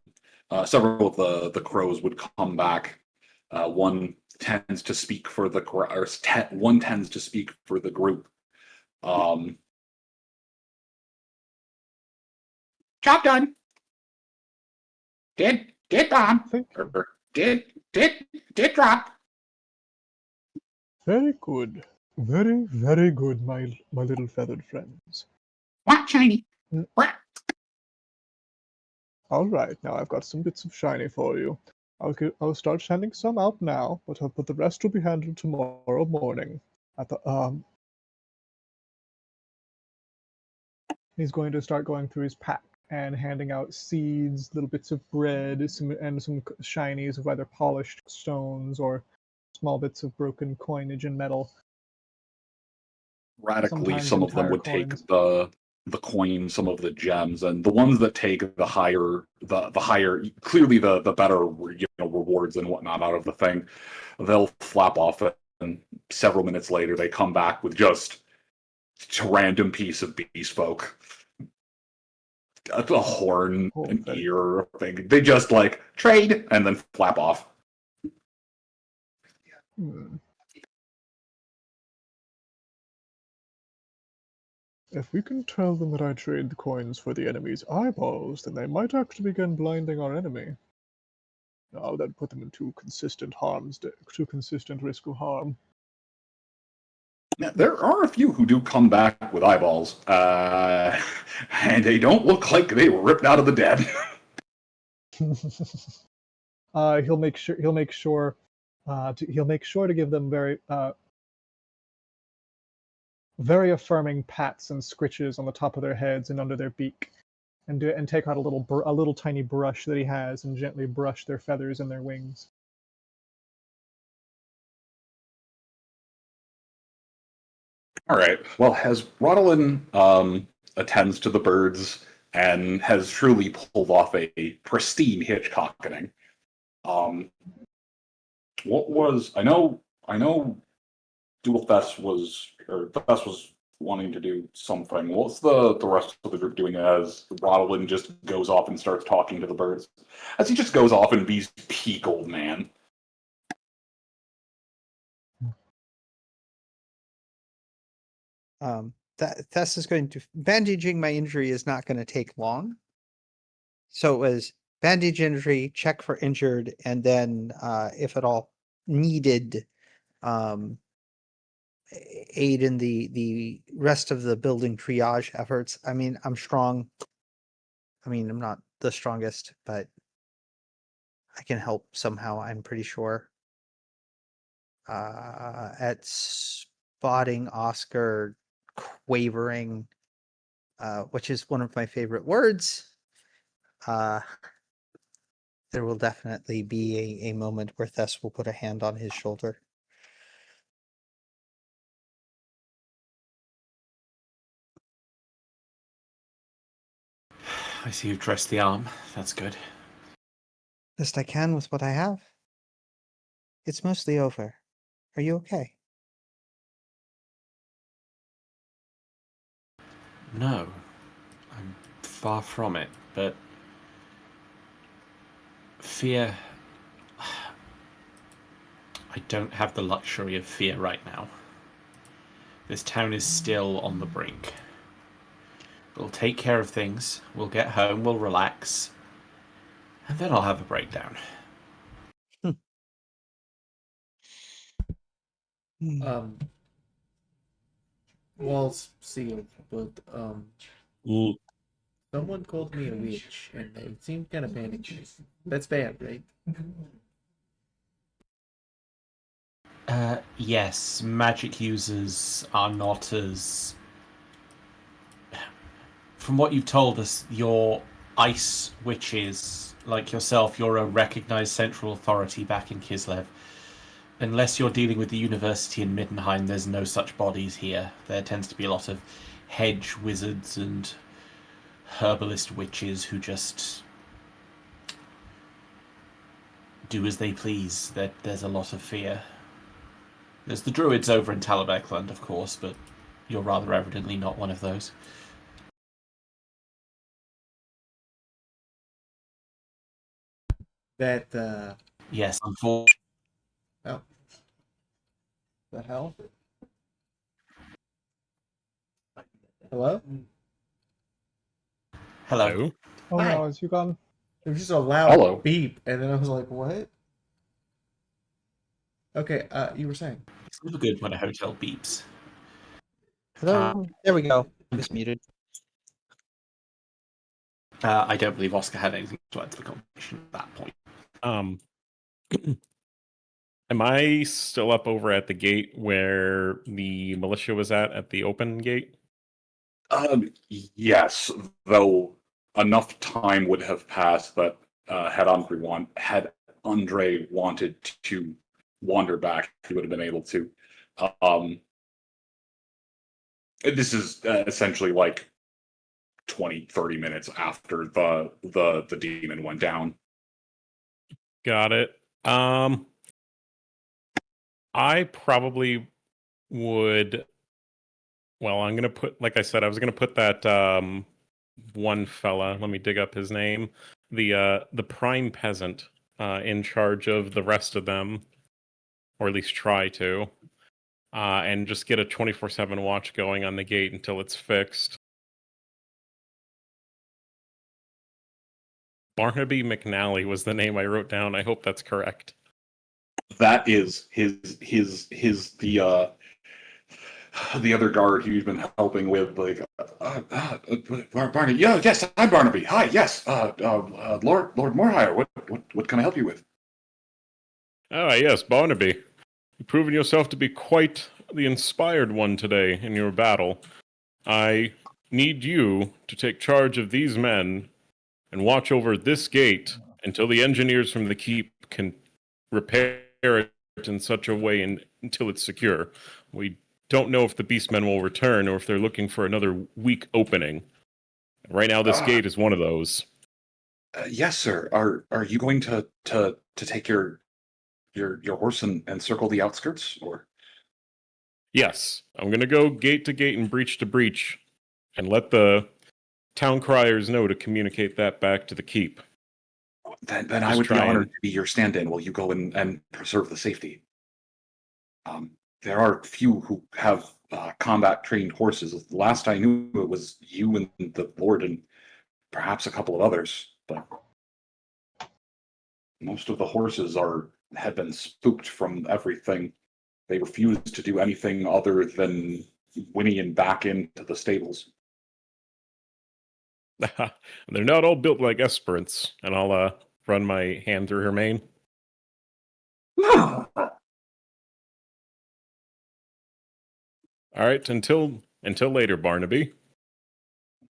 crows would come back. One tends to speak for the one tends to speak for the group. Job done. Did bomb. Did drop. Very good. Very, very good, my little feathered friends. What, shiny? What? All right, now I've got some bits of shiny for you. I'll start sending some out now, but the rest will be handled tomorrow morning. He's going to start going through his pack and handing out seeds, little bits of bread, some shinies of either polished stones or small bits of broken coinage and metal. Radically, Sometimes some of them would entire take the coin, some of the gems, and the ones that take the higher, clearly the better, rewards and whatnot out of the thing, they'll flap off it, and several minutes later they come back with just a random piece of bespoke, a horn, an ear thing. They just trade and then flap off. If we can tell them that I trade the coins for the enemy's eyeballs, then they might actually begin blinding our enemy. Now that'd put them in too consistent risk of harm. Now, there are a few who do come back with eyeballs, and they don't look like they were ripped out of the dead. He'll make sure to give them very affirming pats and scritches on the top of their heads and under their beak, and take out a little tiny brush that he has and gently brush their feathers and their wings. All right. Well, as Rodolin attends to the birds and has truly pulled off a pristine Hitchcockening, what was I know Dual Fest was wanting to do something. What's the rest of the group doing as Rodolin just goes off and starts talking to the birds? As he just goes off and be peak old man. Tess is going to bandaging my injury is not going to take long. So it was bandage injury, check for injured, and then if at all needed, aid in the rest of the building triage efforts. I mean, I'm strong. I mean, I'm not the strongest, but I can help somehow, I'm pretty sure. At spotting Oscar quavering, which is one of my favorite words. There will definitely be a moment where Thess will put a hand on his shoulder. I see you've dressed the arm. That's good. Best I can with what I have. It's mostly over. Are you okay? No, I'm far from it, but fear... I don't have the luxury of fear right now. This town is still on the brink. We'll take care of things, we'll get home, we'll relax, and then I'll have a breakdown. Walls sealed, but L- someone called me a witch, and they seemed kind of panicked. That's bad, right? Yes, magic users are not as... From what you've told us, your ice witches, like yourself, you're a recognized central authority back in Kislev. Unless you're dealing with the university in Middenheim, there's no such bodies here. There tends to be a lot of hedge wizards and herbalist witches who just do as they please. There's a lot of fear. There's the druids over in Talabekland, of course, but you're rather evidently not one of those. That, Yes, unfortunately. oh. The hell? Hello? Hello. Oh Hi. no, is you gone? It was just a loud Hello. beep, and then I was like, what? Okay, you were saying. It's never good when a hotel beeps. Hello? There we go. Just muted. I don't believe Oscar had anything to add to the conversation at that point. Am I still up over at the gate where the militia was at the open gate? Yes, though enough time would have passed that had Andre wanted to wander back, he would have been able to. This is essentially like 20-30 minutes after the demon went down. Got it. I probably would. Well, I'm gonna put, like I said, I was gonna put that one fella. Let me dig up his name. The prime peasant in charge of the rest of them, or at least try to, and just get a 24/7 watch going on the gate until it's fixed. Barnaby McNally was the name I wrote down. I hope that's correct. That is the the other guard who's been helping with, like, Barnaby. Yeah, yes, I'm Barnaby. Hi, yes, Lord Morehire. What can I help you with? Ah, yes, Barnaby. You've proven yourself to be quite the inspired one today in your battle. I need you to take charge of these men and watch over this gate until the engineers from the keep can repair it in such a way until it's secure. We don't know if the beastmen will return or if they're looking for another weak opening. Right now, this gate is one of those. Yes, sir. Are you going to take your horse and circle the outskirts, or? Yes, I'm gonna go gate to gate and breach to breach, and let the town criers know to communicate that back to the keep. Then I would be honored to be your stand-in while you go and preserve the safety. There are few who have combat-trained horses. The last I knew, it was you and the Lord and perhaps a couple of others, but most of the horses had been spooked from everything. They refused to do anything other than whinnying back into the stables. They're not all built like Esperance, and I'll run my hand through her mane. All right, until later, Barnaby.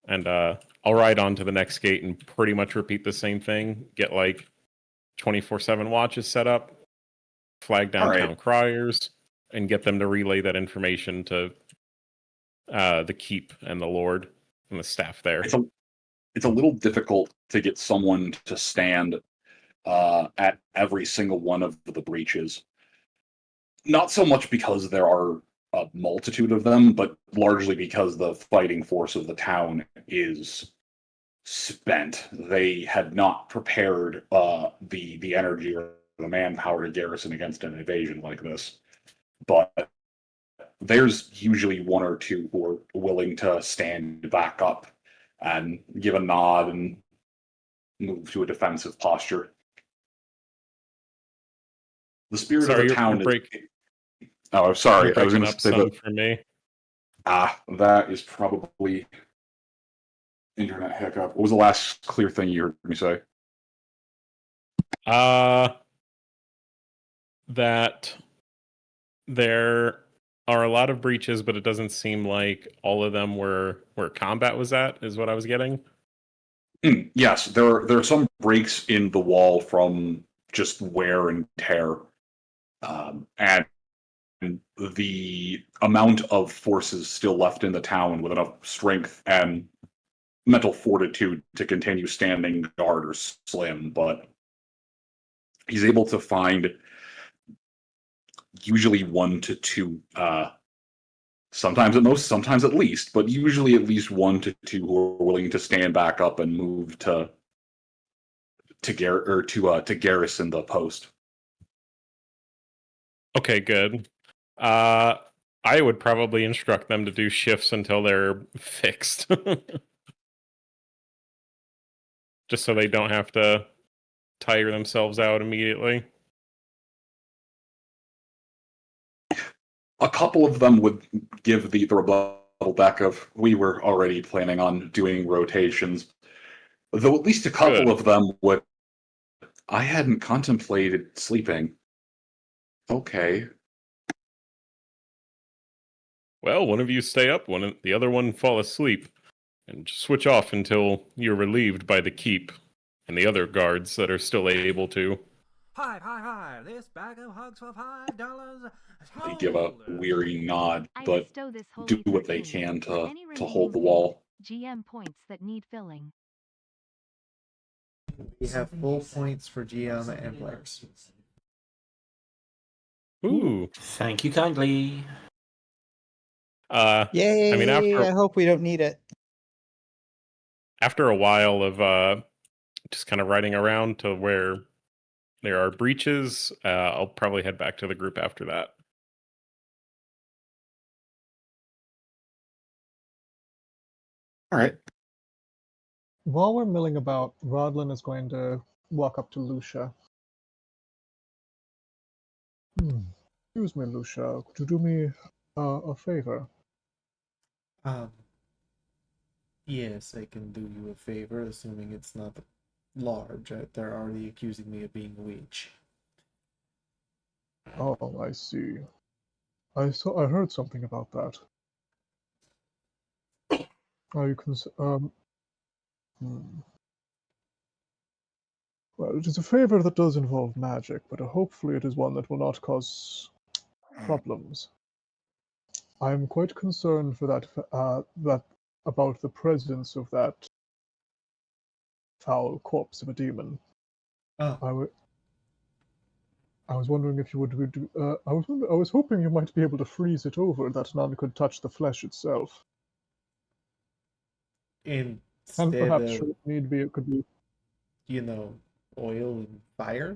And I'll ride on to the next gate and pretty much repeat the same thing. Get like 24/7 watches set up, flag down town criers, and get them to relay that information to the keep and the Lord and the staff there. It's a little difficult to get someone to stand at every single one of the breaches. Not so much because there are a multitude of them, but largely because the fighting force of the town is spent. They had not prepared the energy or the manpower to garrison against an invasion like this. But there's usually one or two who are willing to stand back up and give a nod and move to a defensive posture. The spirit of the town is. Oh, sorry. I was going to say that for me. That is probably internet hiccup. What was the last clear thing you heard me say? That there are a lot of breaches, but it doesn't seem like all of them were where combat was at, is what I was getting. Yes, there are some breaks in the wall from just wear and tear. And the amount of forces still left in the town with enough strength and mental fortitude to continue standing guard are slim, but he's able to find usually 1 to 2, sometimes at most, sometimes at least, but usually at least 1 to 2 who are willing to stand back up and move to garrison the post. Okay, good. I would probably instruct them to do shifts until they're fixed. Just so they don't have to tire themselves out immediately. A couple of them would give the rebuttal back of, we were already planning on doing rotations. Though at least a couple of them would, I hadn't contemplated sleeping. Okay. Well, one of you stay up, the other one fall asleep, and just switch off until you're relieved by the keep and the other guards that are still able to. Hi, this bag of hugs for $5. They give a weary nod, but do what they can to hold the wall. GM points that need filling. We have full points for GM and players. Ooh. Thank you kindly. Yay! I mean, I hope we don't need it. After a while of just kind of riding around to where there are breaches, I'll probably head back to the group after that. All right. While we're milling about, Rodlin is going to walk up to Lucia. Excuse me, Lucia. Could you do me a favor? Um, yes, I can do you a favor, assuming it's not large. They're already accusing me of being a witch. Oh, I see. I heard something about that. You can. Hmm. Well, it is a favor that does involve magic, but hopefully it is one that will not cause problems. I am quite concerned for that about the presence of that foul corpse of a demon. Oh, I was wondering if you would do. I was hoping you might be able to freeze it over that none could touch the flesh itself, and instead perhaps of, should it need be, it could be. you know, oil and fire?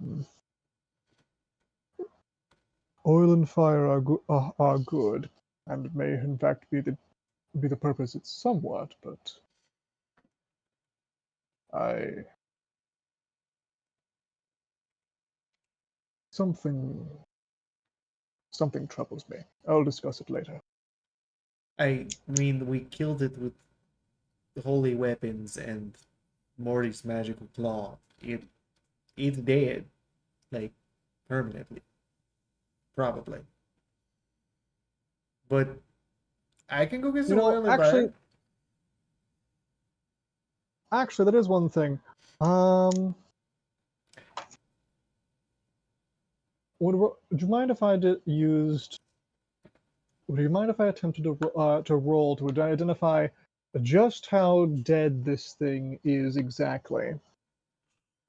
Hmm. Oil and fire are good, and may in fact be the purpose it's somewhat, but I something something troubles me. I'll discuss it later. I mean, we killed it with holy weapons and Morty's magical claw. It's dead, like permanently, probably. But I can go get You some know, oil and fire. actually, that is one thing. Would you mind if I used? Would you mind if I attempted to roll to identify just how dead this thing is exactly?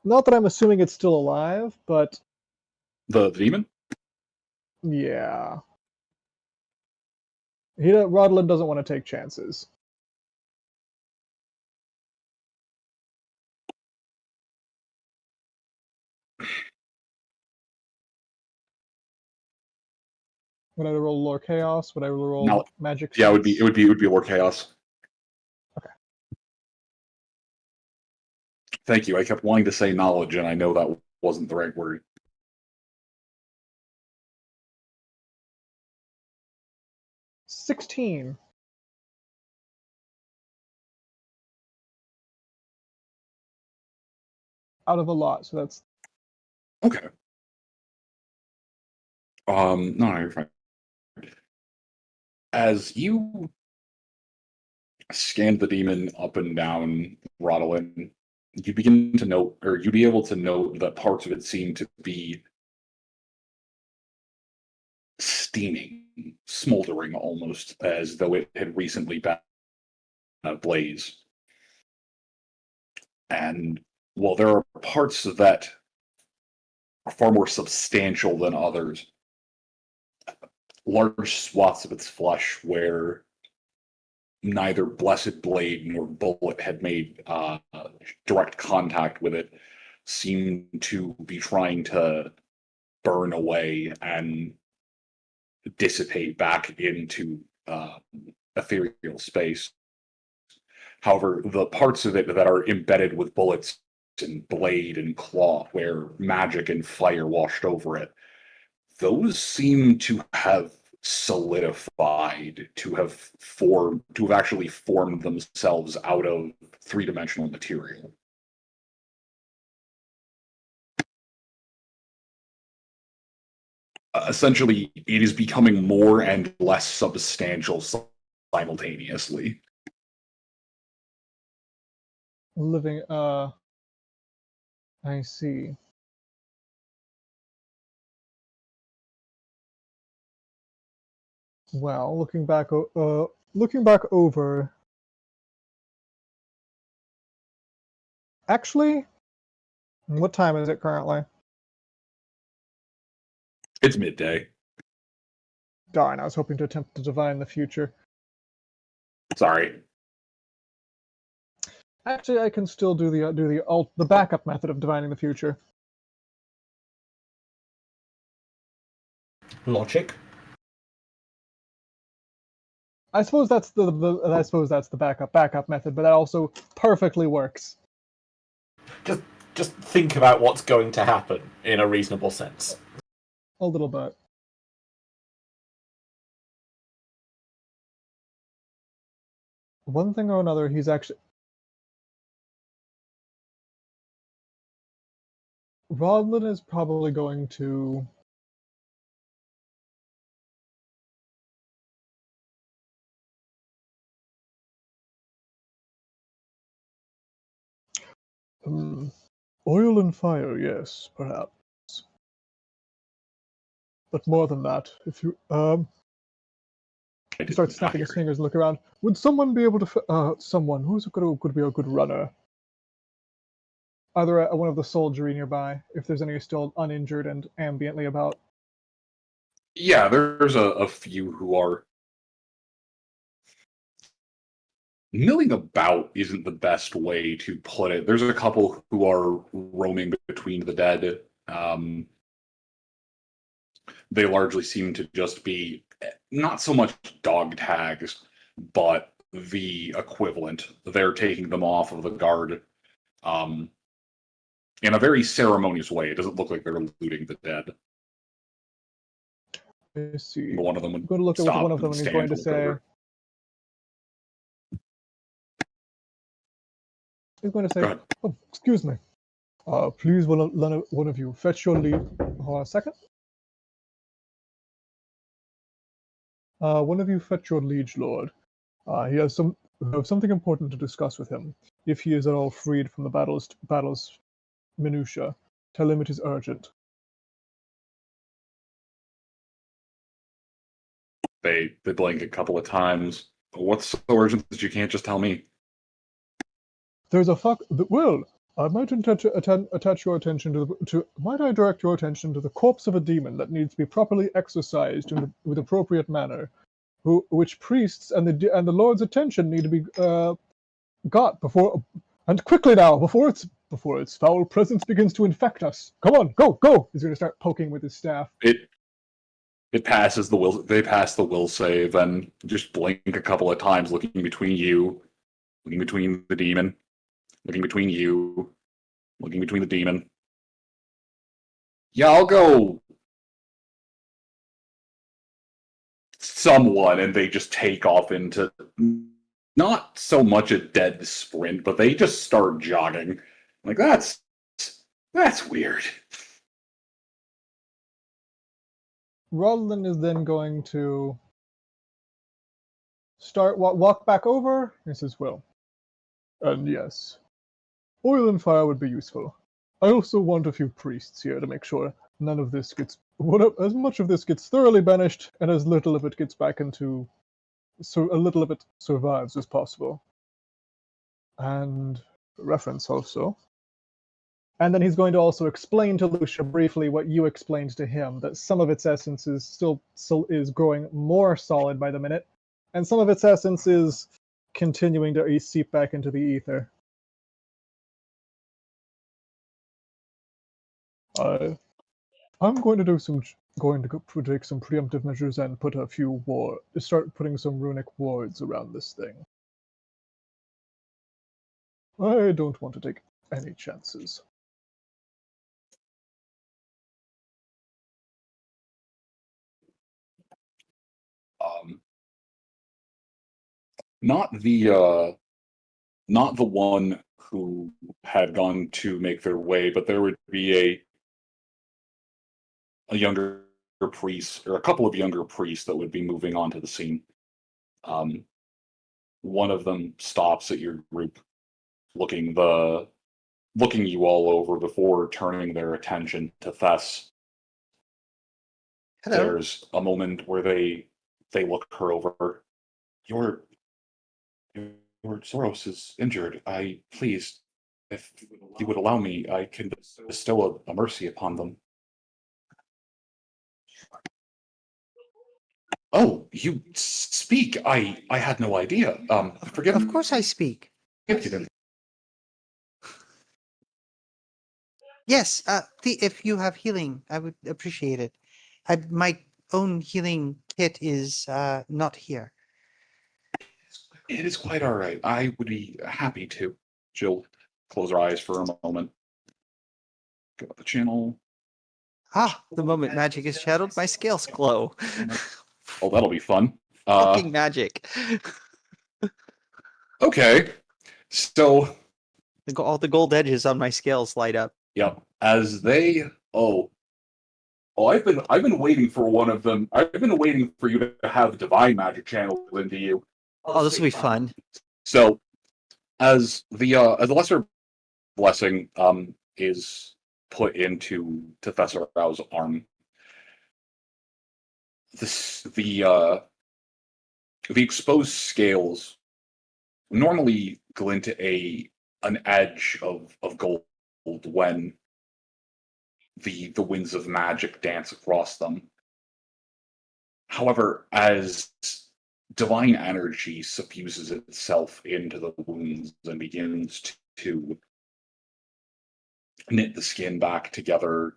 Not that I'm assuming it's still alive, but The demon? yeah, Rodlin doesn't want to take chances. Would I roll lore chaos? Would I roll No. magic? Yeah, Sense? it would be War Chaos. Okay. Thank you. I kept wanting to say knowledge, and I know that wasn't the right word. 16. Out of a lot, so that's Okay. No, you're fine. As you scanned the demon up and down Rodolin, you begin to note, or you'd be able to note that parts of it seem to be steaming, smoldering almost, as though it had recently been ablaze. And while there are parts that are far more substantial than others, large swaths of its flesh where neither blessed blade nor bullet had made direct contact with it seemed to be trying to burn away and dissipate back into ethereal space. However, the parts of it that are embedded with bullets and blade and claw, where magic and fire washed over it, those seem to have solidified, to have actually formed themselves out of three-dimensional material. Essentially, it is becoming more and less substantial simultaneously. living. I see. Well, looking back over. Actually, what time is it currently? It's midday. Darn, I was hoping to attempt to divine the future. Sorry. Actually, I can still do the backup method of divining the future. Logic. I suppose that's the backup method, but that also perfectly works. Just think about what's going to happen in a reasonable sense. A little bit. one thing or another, he's actually... Rodlin is probably going to... Oil and fire, yes, perhaps. But more than that, if you he starts snapping his fingers and look around. Would someone be able to someone who's could be a good runner? Either one of the soldiery nearby, if there's any still uninjured and ambiently about. Yeah, there's a few who are milling about isn't the best way to put it. There's a couple who are roaming between the dead. They largely seem to just be not so much dog tags, but the equivalent. They're taking them off of the guard in a very ceremonious way. It doesn't look like they're looting the dead. I see. One of them would I'm going to look at one of them and he's going to say... He's going to say, oh, excuse me. Please, one of you, fetch your lead. Hold on a second. One of you fetch your liege lord. He has something important to discuss with him. If he is at all freed from the battle's minutia, tell him it is urgent. They blink a couple of times. What's so urgent that you can't just tell me? There's a well, I might attach your attention might I direct your attention to the corpse of a demon that needs to be properly exorcised with appropriate manner, which priests and the Lord's attention need to be got before, and quickly now, before its foul presence begins to infect us. Come on, go! He's going to start poking with his staff. It passes the will. They pass the will save and just blink a couple of times, looking between you, looking between the demon, looking between you, looking between the demon. Yeah, I'll go. Someone, and they just take off into not so much a dead sprint, but they just start jogging. Like that's weird. Roland is then going to walk back over. He says, well, and yes, oil and fire would be useful. I also want a few priests here to make sure none of this gets, as much of this gets thoroughly banished, and as little of it gets back into, so a little of it survives as possible. And reference also. And then he's going to also explain to Lucia briefly what you explained to him, that some of its essence is still is growing more solid by the minute, and some of its essence is continuing to seep back into the ether. I'm going to take some preemptive measures and start putting some runic wards around this thing. I don't want to take any chances. Not the one who had gone to make their way, but there would be a younger priest, or a couple of younger priests that would be moving onto the scene. One of them stops at your group, looking you all over before turning their attention to Thess. Hello. There's a moment where they look her over. Your Soros is injured. Please, if you would allow me, I can bestow a mercy upon them. Oh, you speak. I had no idea. Forgive me. Of course I speak. Yes, if you have healing, I would appreciate it. My own healing kit is not here. It is quite all right. I would be happy to. She'll close her eyes for a moment. Go up the channel. Ah, the moment magic is shadowed, my scales glow. Oh, that'll be fun. Fucking magic. Okay. So, All the gold edges on my scales light up. yep. As they I've been waiting for one of them. I've been waiting for you to have divine magic channeled into you. Oh, this will be fun. So, as the lesser blessing is put into Professor Rao's arm, the exposed scales normally glint an edge of gold when the winds of magic dance across them. However, as divine energy suffuses itself into the wounds and begins to knit the skin back together,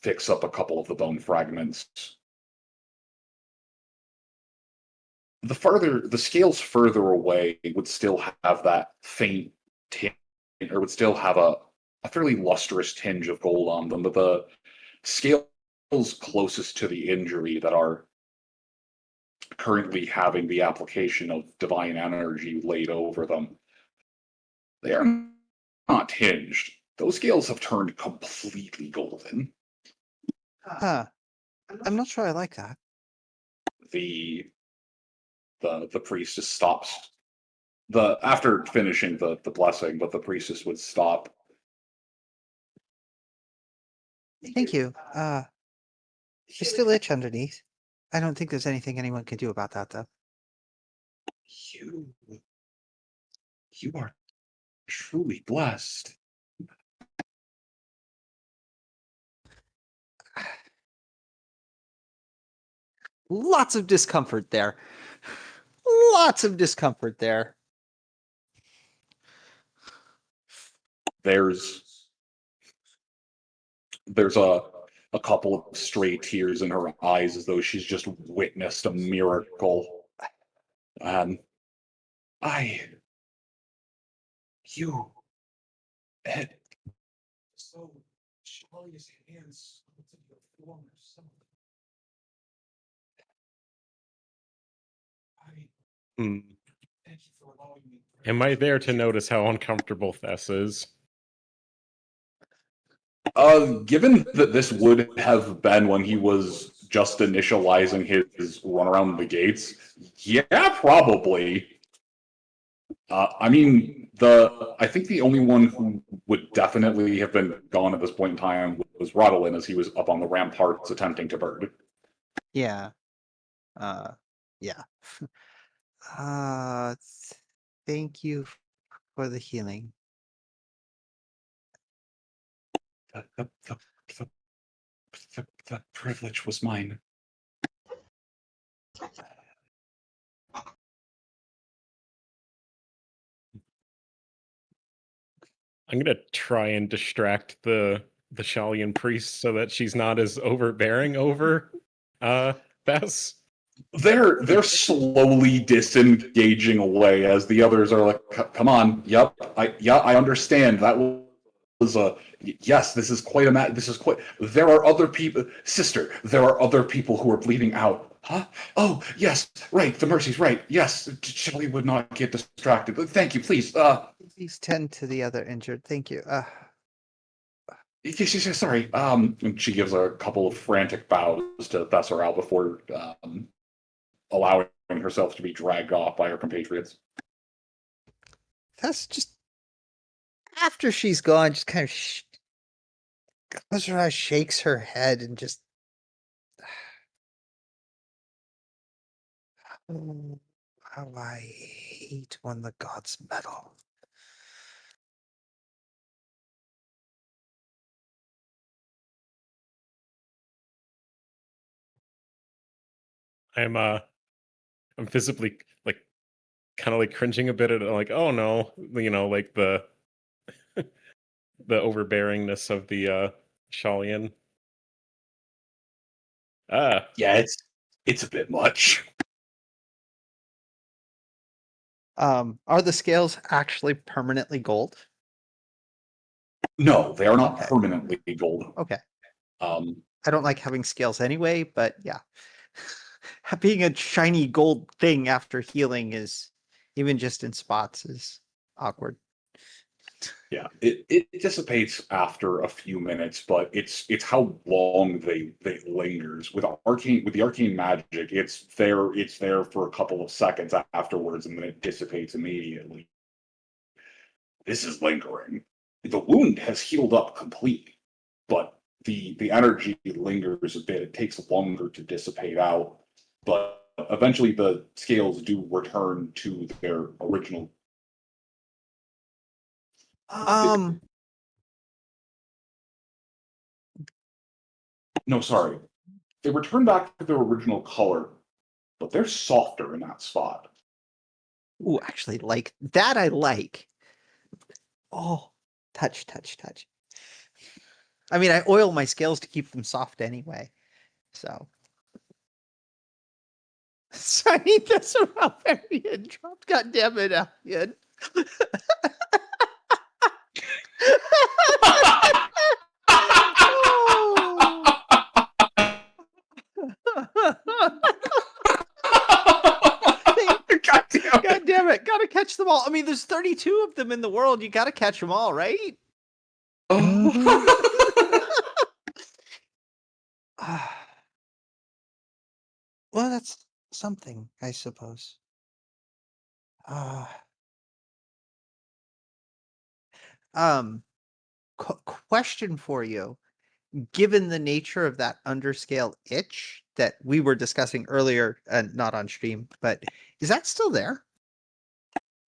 fix up a couple of the bone fragments, the scales further away would still have that faint tinge, or would still have a fairly lustrous tinge of gold on them, but the scales closest to the injury that are currently having the application of divine energy laid over them, they are not tinged. Those scales have turned completely golden. Huh. I'm not sure I like that. The priestess stops after finishing the blessing, but the priestess would stop. Thank you. You still itch underneath. I don't think there's anything anyone can do about that, though. You are truly blessed. Lots of discomfort there. Lots of discomfort there. There's a couple of stray tears in her eyes as though she's just witnessed a miracle. You, Ed. So, Charlie's hands to your former self. Hmm. Thank you for allowing me. Am I there to notice how uncomfortable Thess is? Given that this would have been when he was just initializing his run around the gates, yeah, probably. I mean, I think the only one who would definitely have been gone at this point in time was Rodolin, as he was up on the ramparts attempting to bird. Yeah. Yeah. Uh, Thank you for the healing. The privilege was mine. I'm gonna try and distract the Shalian priest so that she's not as overbearing over Thess. They're slowly disengaging away as the others are like, "Come on, yep, I understand. That was a yes. This is quite a This is quite. There are other people, sister. There are other people who are bleeding out. Huh? Oh, yes, right. The mercy's right. Yes, Shelly would not get distracted. Thank you, please. Please tend to the other injured. Thank you. Yes, sorry. And she gives a couple of frantic bows to Thesseral before allowing herself to be dragged off by her compatriots. That's just after she's gone, just kind of closes her eyes, shakes her head, and just oh, how I hate when the gods meddle. I'm visibly like kind of like cringing a bit at like, oh no, like the overbearingness of the Shalian. Yeah, it's a bit much. Are the scales actually permanently gold? No, they are not Okay. permanently gold. Okay. I don't like having scales anyway, but yeah. Being a shiny gold thing after healing is even just in spots, is awkward. Yeah, it dissipates after a few minutes, but it's how long they lingers with the arcane magic. It's there for a couple of seconds afterwards, and then it dissipates immediately. This is lingering. The wound has healed up completely, but the energy lingers a bit. It takes longer to dissipate out, but eventually the scales do return to their original. No, sorry. They return back to their original color, but they're softer in that spot. Ooh, actually, like that I like. Oh, touch. I mean, I oil my scales to keep them soft anyway. So. So I need this around Varian dropped. God damn it, Alien. God damn it. Gotta catch them all. I mean, there's 32 of them in the world. You gotta catch them all, right? Well, that's something, I suppose. Question for you. Given the nature of that underscale itch that we were discussing earlier, and not on stream, but is that still there?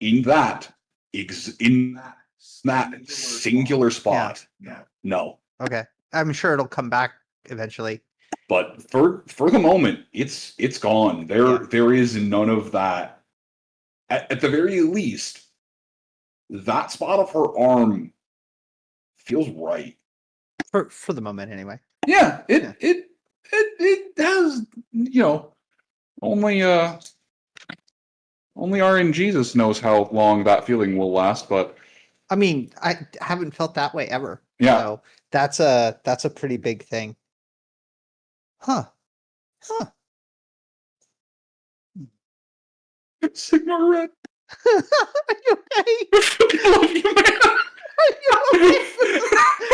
In that singular spot, no. Okay, I'm sure it'll come back eventually. But for the moment, it's gone. There is none of that. At the very least, that spot of her arm feels right. For the moment, anyway. Yeah, it has, only RNG Jesus knows how long that feeling will last, but I mean, I haven't felt that way ever. Yeah. So that's a pretty big thing. Huh. Sigma Red. Are you okay? I love you, man.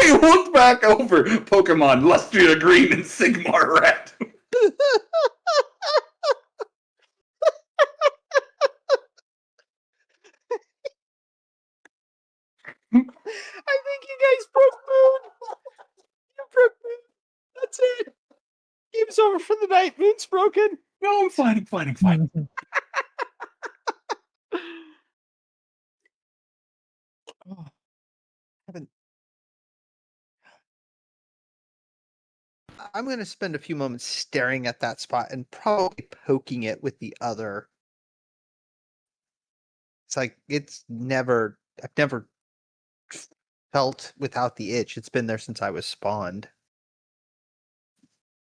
I looked back over Pokemon Lustria Green and Sigma Red. I think you guys broke Moon. You broke Moon. That's it. Game's over for the night. Moon's broken. No, I'm fine. I'm going to spend a few moments staring at that spot and probably poking it with the other. It's like I've never felt without the itch. It's been there since I was spawned.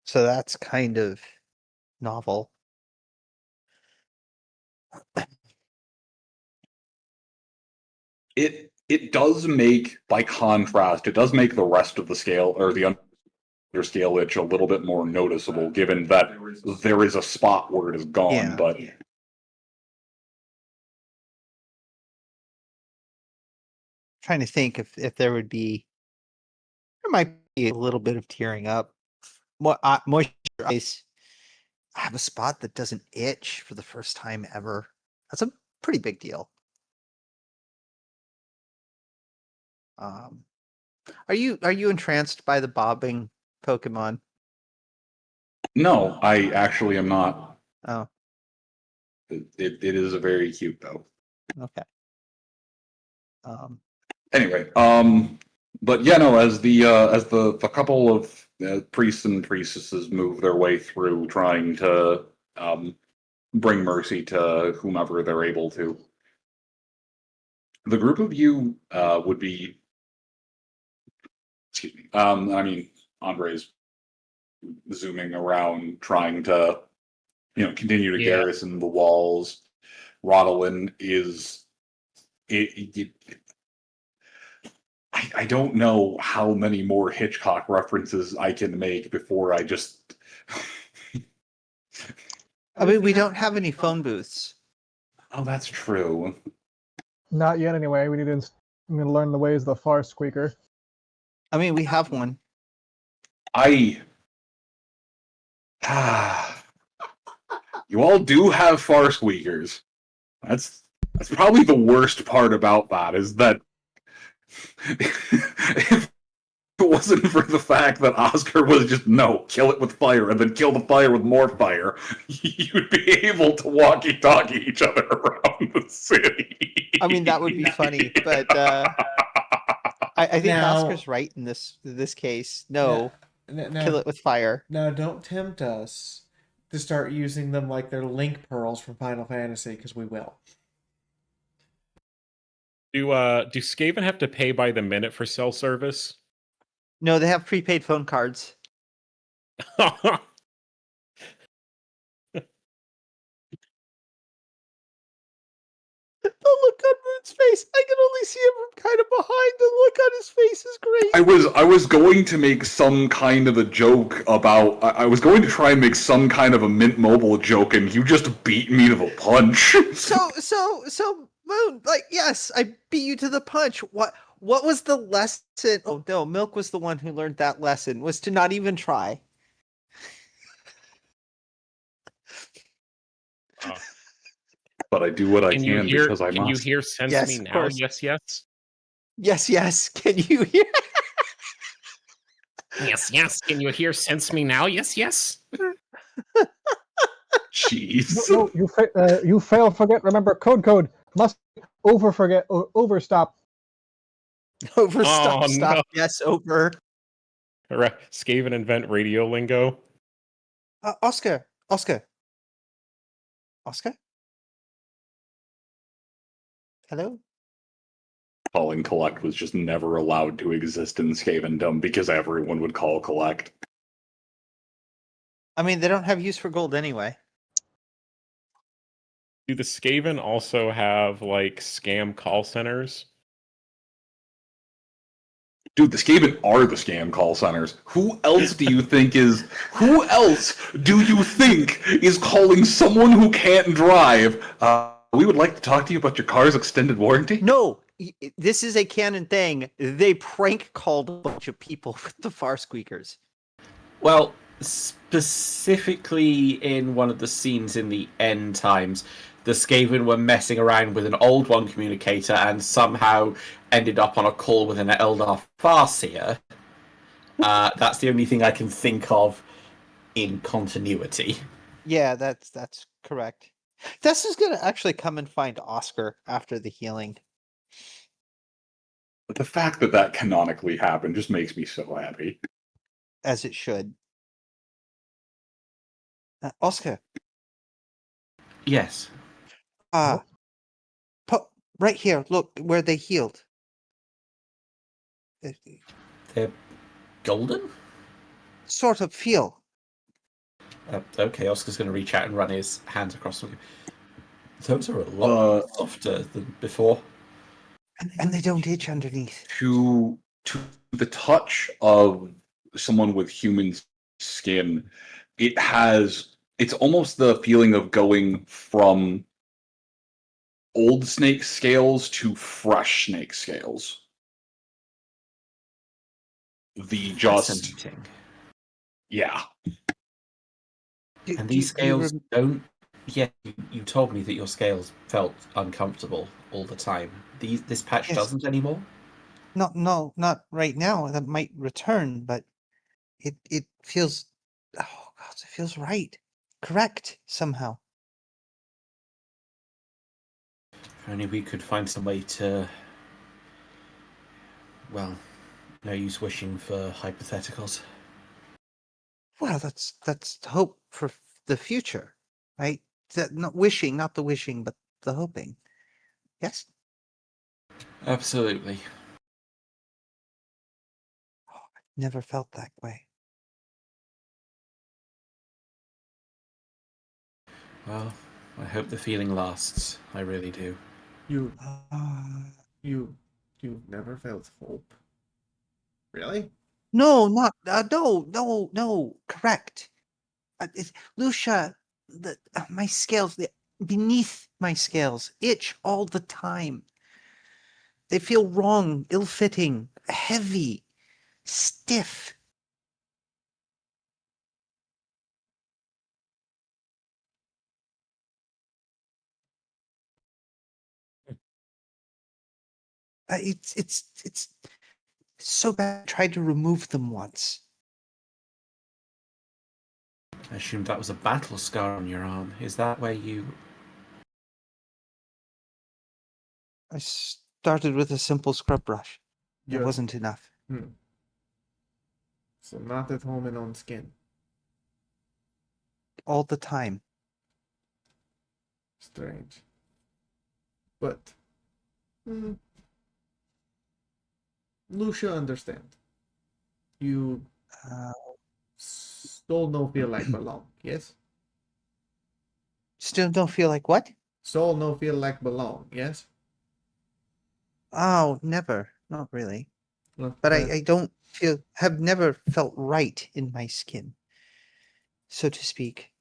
So that's kind of novel. It does make, by contrast, it does make the rest of the scale, or the underscale itch, a little bit more noticeable, given that there is a spot where it is gone, Yeah. but Trying to think if there might be a little bit of tearing up. Moisture ice. I have a spot that doesn't itch for the first time ever. That's a pretty big deal. Are you entranced by the bobbing Pokemon? no, I actually am not. Oh, It is a very cute though. okay. Anyway, but yeah, no, as the couple of priests and priestesses move their way through, trying to bring mercy to whomever they're able to, the group of you would be. Excuse me. I mean, Andre's zooming around, trying to, continue to garrison the walls. Rodolin is. I don't know how many more Hitchcock references I can make before I just. I mean, we don't have any phone booths. Oh, that's true. Not yet, anyway. We need to learn the ways of the far squeaker. I mean, we have one. You all do have far squeakers. That's probably the worst part about that, is that if it wasn't for the fact that Oscar was just, no, kill it with fire, and then kill the fire with more fire, you'd be able to walkie-talkie each other around the city. I mean, that would be funny, but I think Now- Oscar's right in this case. No, Now, kill it with fire. Now, don't tempt us to start using them like they're link pearls from Final Fantasy, because we will. Do Skaven have to pay by the minute for cell service? No, they have prepaid phone cards. The look on Moon's face, I can only see him from kind of behind. The look on his face is great. I was going to make some kind of a joke about... I was going to try and make some kind of a Mint Mobile joke, and you just beat me to the punch. So Moon, like, yes, I beat you to the punch. What was the lesson? Oh no, Milk was the one who learned that lesson, was to not even try. But I do what I Can can because I Can you must. hear sense Yes, me of now? course. Yes, yes. Yes, can you hear? Yes, yes. Can you hear sense me now? Yes, yes. Jeez. No, you fail, forget, remember, code, must overstop. Overstop, Oh, stop, no. yes, over. Skaven invent radio lingo. Oscar. Hello? Call and collect was just never allowed to exist in Skavendom because everyone would call collect. I mean, they don't have use for gold anyway. Do the Skaven also have, like, scam call centers? Dude, the Skaven are the scam call centers. Who else do you think is calling someone who can't drive? We would like to talk to you about your car's extended warranty. No, this is a canon thing. They prank called a bunch of people with the far squeakers. Well, specifically in one of the scenes in the end times, the Skaven were messing around with an old one communicator and somehow ended up on a call with an Eldar Farseer. That's the only thing I can think of in continuity. Yeah, that's correct. This is gonna actually come and find Oscar after the healing. But the fact that that canonically happened just makes me so happy. As it should. Oscar. Yes. Right here, look where they healed. They're golden? Sort of feel. Okay, Oscar's going to reach out and run his hands across them. Those are a lot softer than before. And they don't itch underneath. To the touch of someone with human skin, it's almost the feeling of going from old snake scales to fresh snake scales. Fascinating. Yeah. And these scales don't... Yeah, you told me that your scales felt uncomfortable all the time. This patch doesn't anymore? No, not right now. That might return, but it feels... Oh, God, it feels right. Correct, somehow. If only we could find some way to... Well, no use wishing for hypotheticals. Well, that's hope for the future, right? That not wishing, not the wishing, but the hoping. Yes. Absolutely. Oh, I never felt that way. Well, I hope the feeling lasts. I really do. You've never felt hope? Really? No, not no. Correct. Lucia, my scales. beneath my scales itch all the time. They feel wrong, ill-fitting, heavy, stiff. It's so bad. I tried to remove them once. I assumed that was a battle scar on your arm. Is that where you... I started with a simple scrub brush. It Yeah. wasn't enough. So not at home and on skin. All the time. Strange. But Lucia understand. You still don't feel like belong, yes? Still don't feel like what? Soul no feel like belong, yes? Oh, never. Not really. Well, But I don't have never felt right in my skin, so to speak.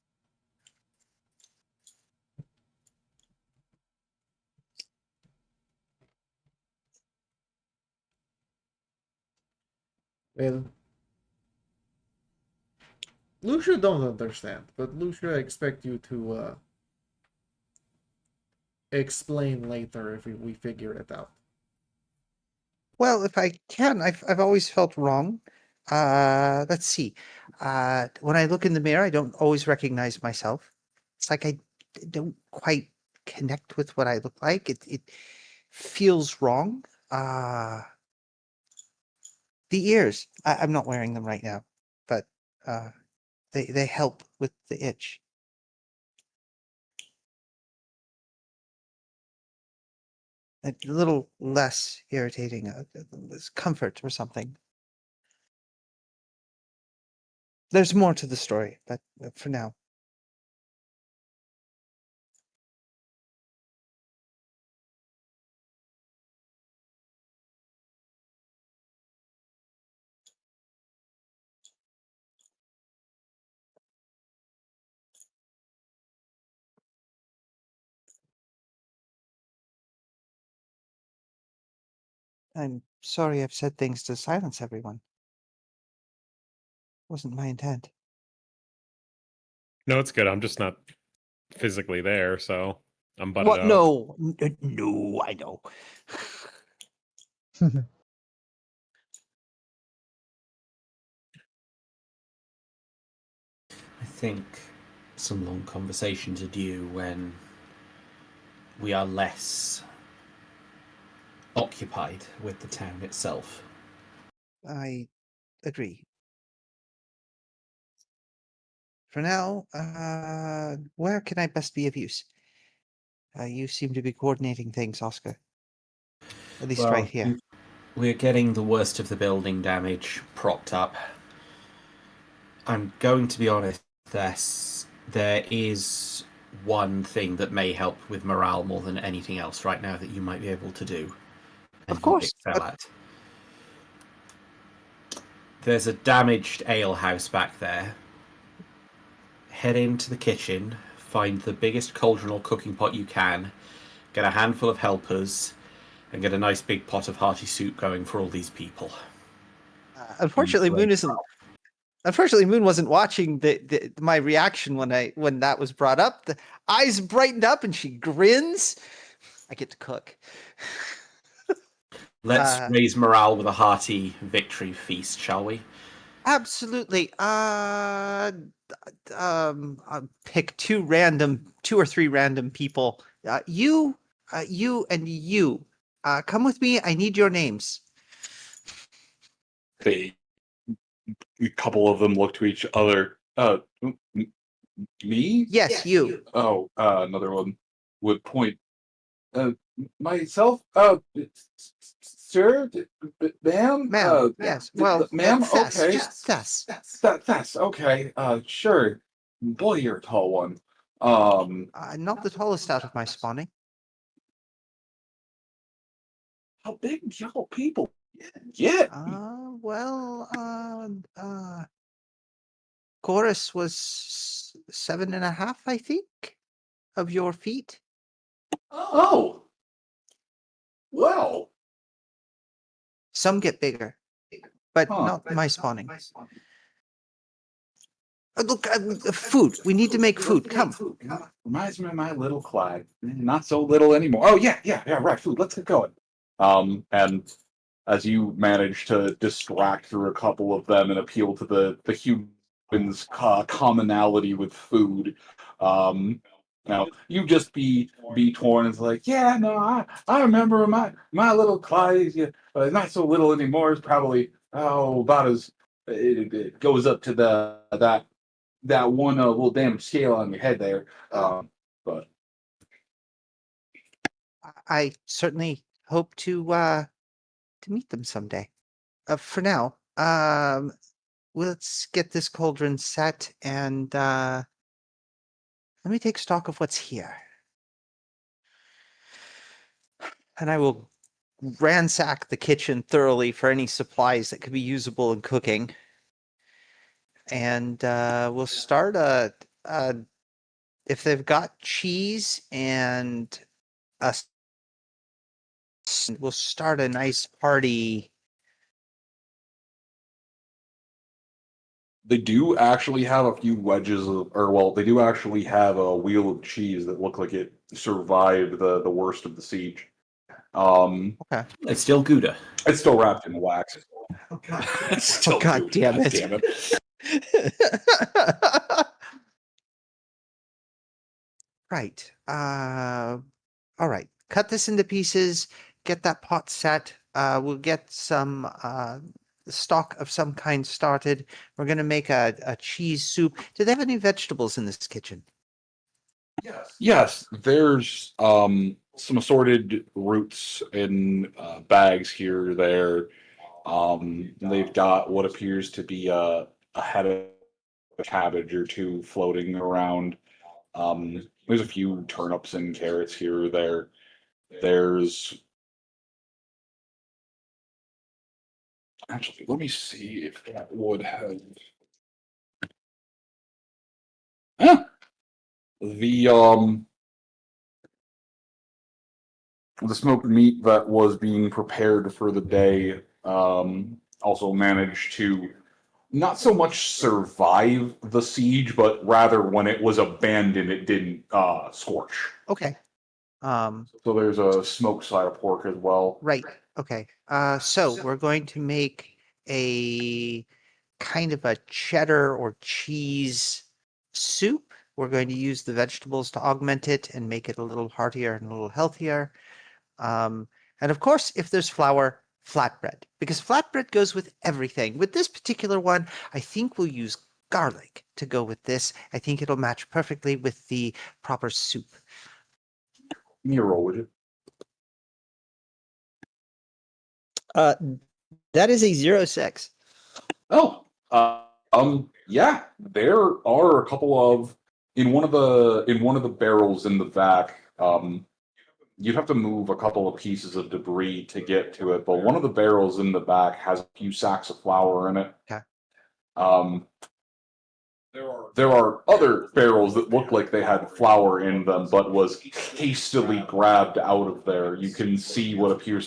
well, Lucia don't understand, but Lucia expect you to explain later if we figure it out. Well, if I can, I've always felt wrong. Let's see. When I look in the mirror, I don't always recognize myself. It's like I don't quite connect with what I look like. It feels wrong. The ears. I'm not wearing them right now, but they help with the itch. A little less irritating, comfort or something. There's more to the story, but for now. I'm sorry I've said things to silence everyone. Wasn't my intent. No, it's good. I'm just not physically there, so I'm butted What? out. No, no, I know. I think some long conversations are due when we are less occupied with the town itself. I agree. For now, where can I best be of use? You seem to be coordinating things, Oscar. At least right here. We're getting the worst of the building damage propped up. I'm going to be honest, there is one thing that may help with morale more than anything else right now that you might be able to do. Of course. Excel at. There's a damaged ale house back there. Head into the kitchen, find the biggest cauldron or cooking pot you can, get a handful of helpers, and get a nice big pot of hearty soup going for all these people. Unfortunately, Moon isn't. Unfortunately, Moon wasn't watching my reaction when that was brought up. The eyes brightened up and she grins. I get to cook. Let's raise morale with a hearty victory feast, shall we? Absolutely. I'll pick two or three random people. You, and you. Come with me. I need your names. A couple of them look to each other. Me? Yes, you. Oh, another one would point. Myself? Sir? Ma'am? Ma'am, yes. Well, ma'am? Thess, Okay. just Thess. That's okay. Sure. Boy, you're a tall one. Not the tallest out of my spawning. How big y'all people get? Chorus was 7.5, I think. of your feet. Oh. Well. Some get bigger, but Huh. not my spawning. Look, food. We need to make food. Come. Reminds me of my little Clyde. Not so little anymore. Oh yeah, right. Food. Let's get going. And as you manage to distract through a couple of them and appeal to the humans' commonality with food, now you just be torn. It's like, yeah, no, I remember my little Clyde. Yeah, not so little anymore. It's probably about as it goes up to that one little damage scale on your head there. But I certainly hope to meet them someday. For now, let's get this cauldron set and let me take stock of what's here. And I will ransack the kitchen thoroughly for any supplies that could be usable in cooking. And we'll start if they've got cheese and we'll start a nice party. they do actually have a few wedges they do actually have a wheel of cheese that look like it survived the worst of the siege. Okay. It's still Gouda. It's still wrapped in wax. It's still God Gouda. damn it. Damn it. Right. All right. Cut this into pieces. Get that pot set. We'll get some stock of some kind started. We're gonna make a cheese soup. Do they have any vegetables in this kitchen? Yes, there's some assorted roots in bags here or there. They've got what appears to be a head of cabbage or two floating around. There's a few turnips and carrots here or there. There's actually, let me see if that would have. Huh. The smoked meat that was being prepared for the day also managed to not so much survive the siege, but rather when it was abandoned, it didn't scorch. Okay. So there's a smoked side of pork as well. Right. Okay. So we're going to make a kind of a cheddar or cheese soup. We're going to use the vegetables to augment it and make it a little heartier and a little healthier. And of course, if there's flour, flatbread, because flatbread goes with everything. With this particular one, I think we'll use garlic to go with this. I think it'll match perfectly with the proper soup. Give me a roll, would you? That is a 06. Oh, yeah. There are a couple of in one of the barrels in the back. You'd have to move a couple of pieces of debris to get to it, but one of the barrels in the back has a few sacks of flour in it. Okay. There are other barrels that look like they had flour in them, but was hastily grabbed out of there. You can see what appears to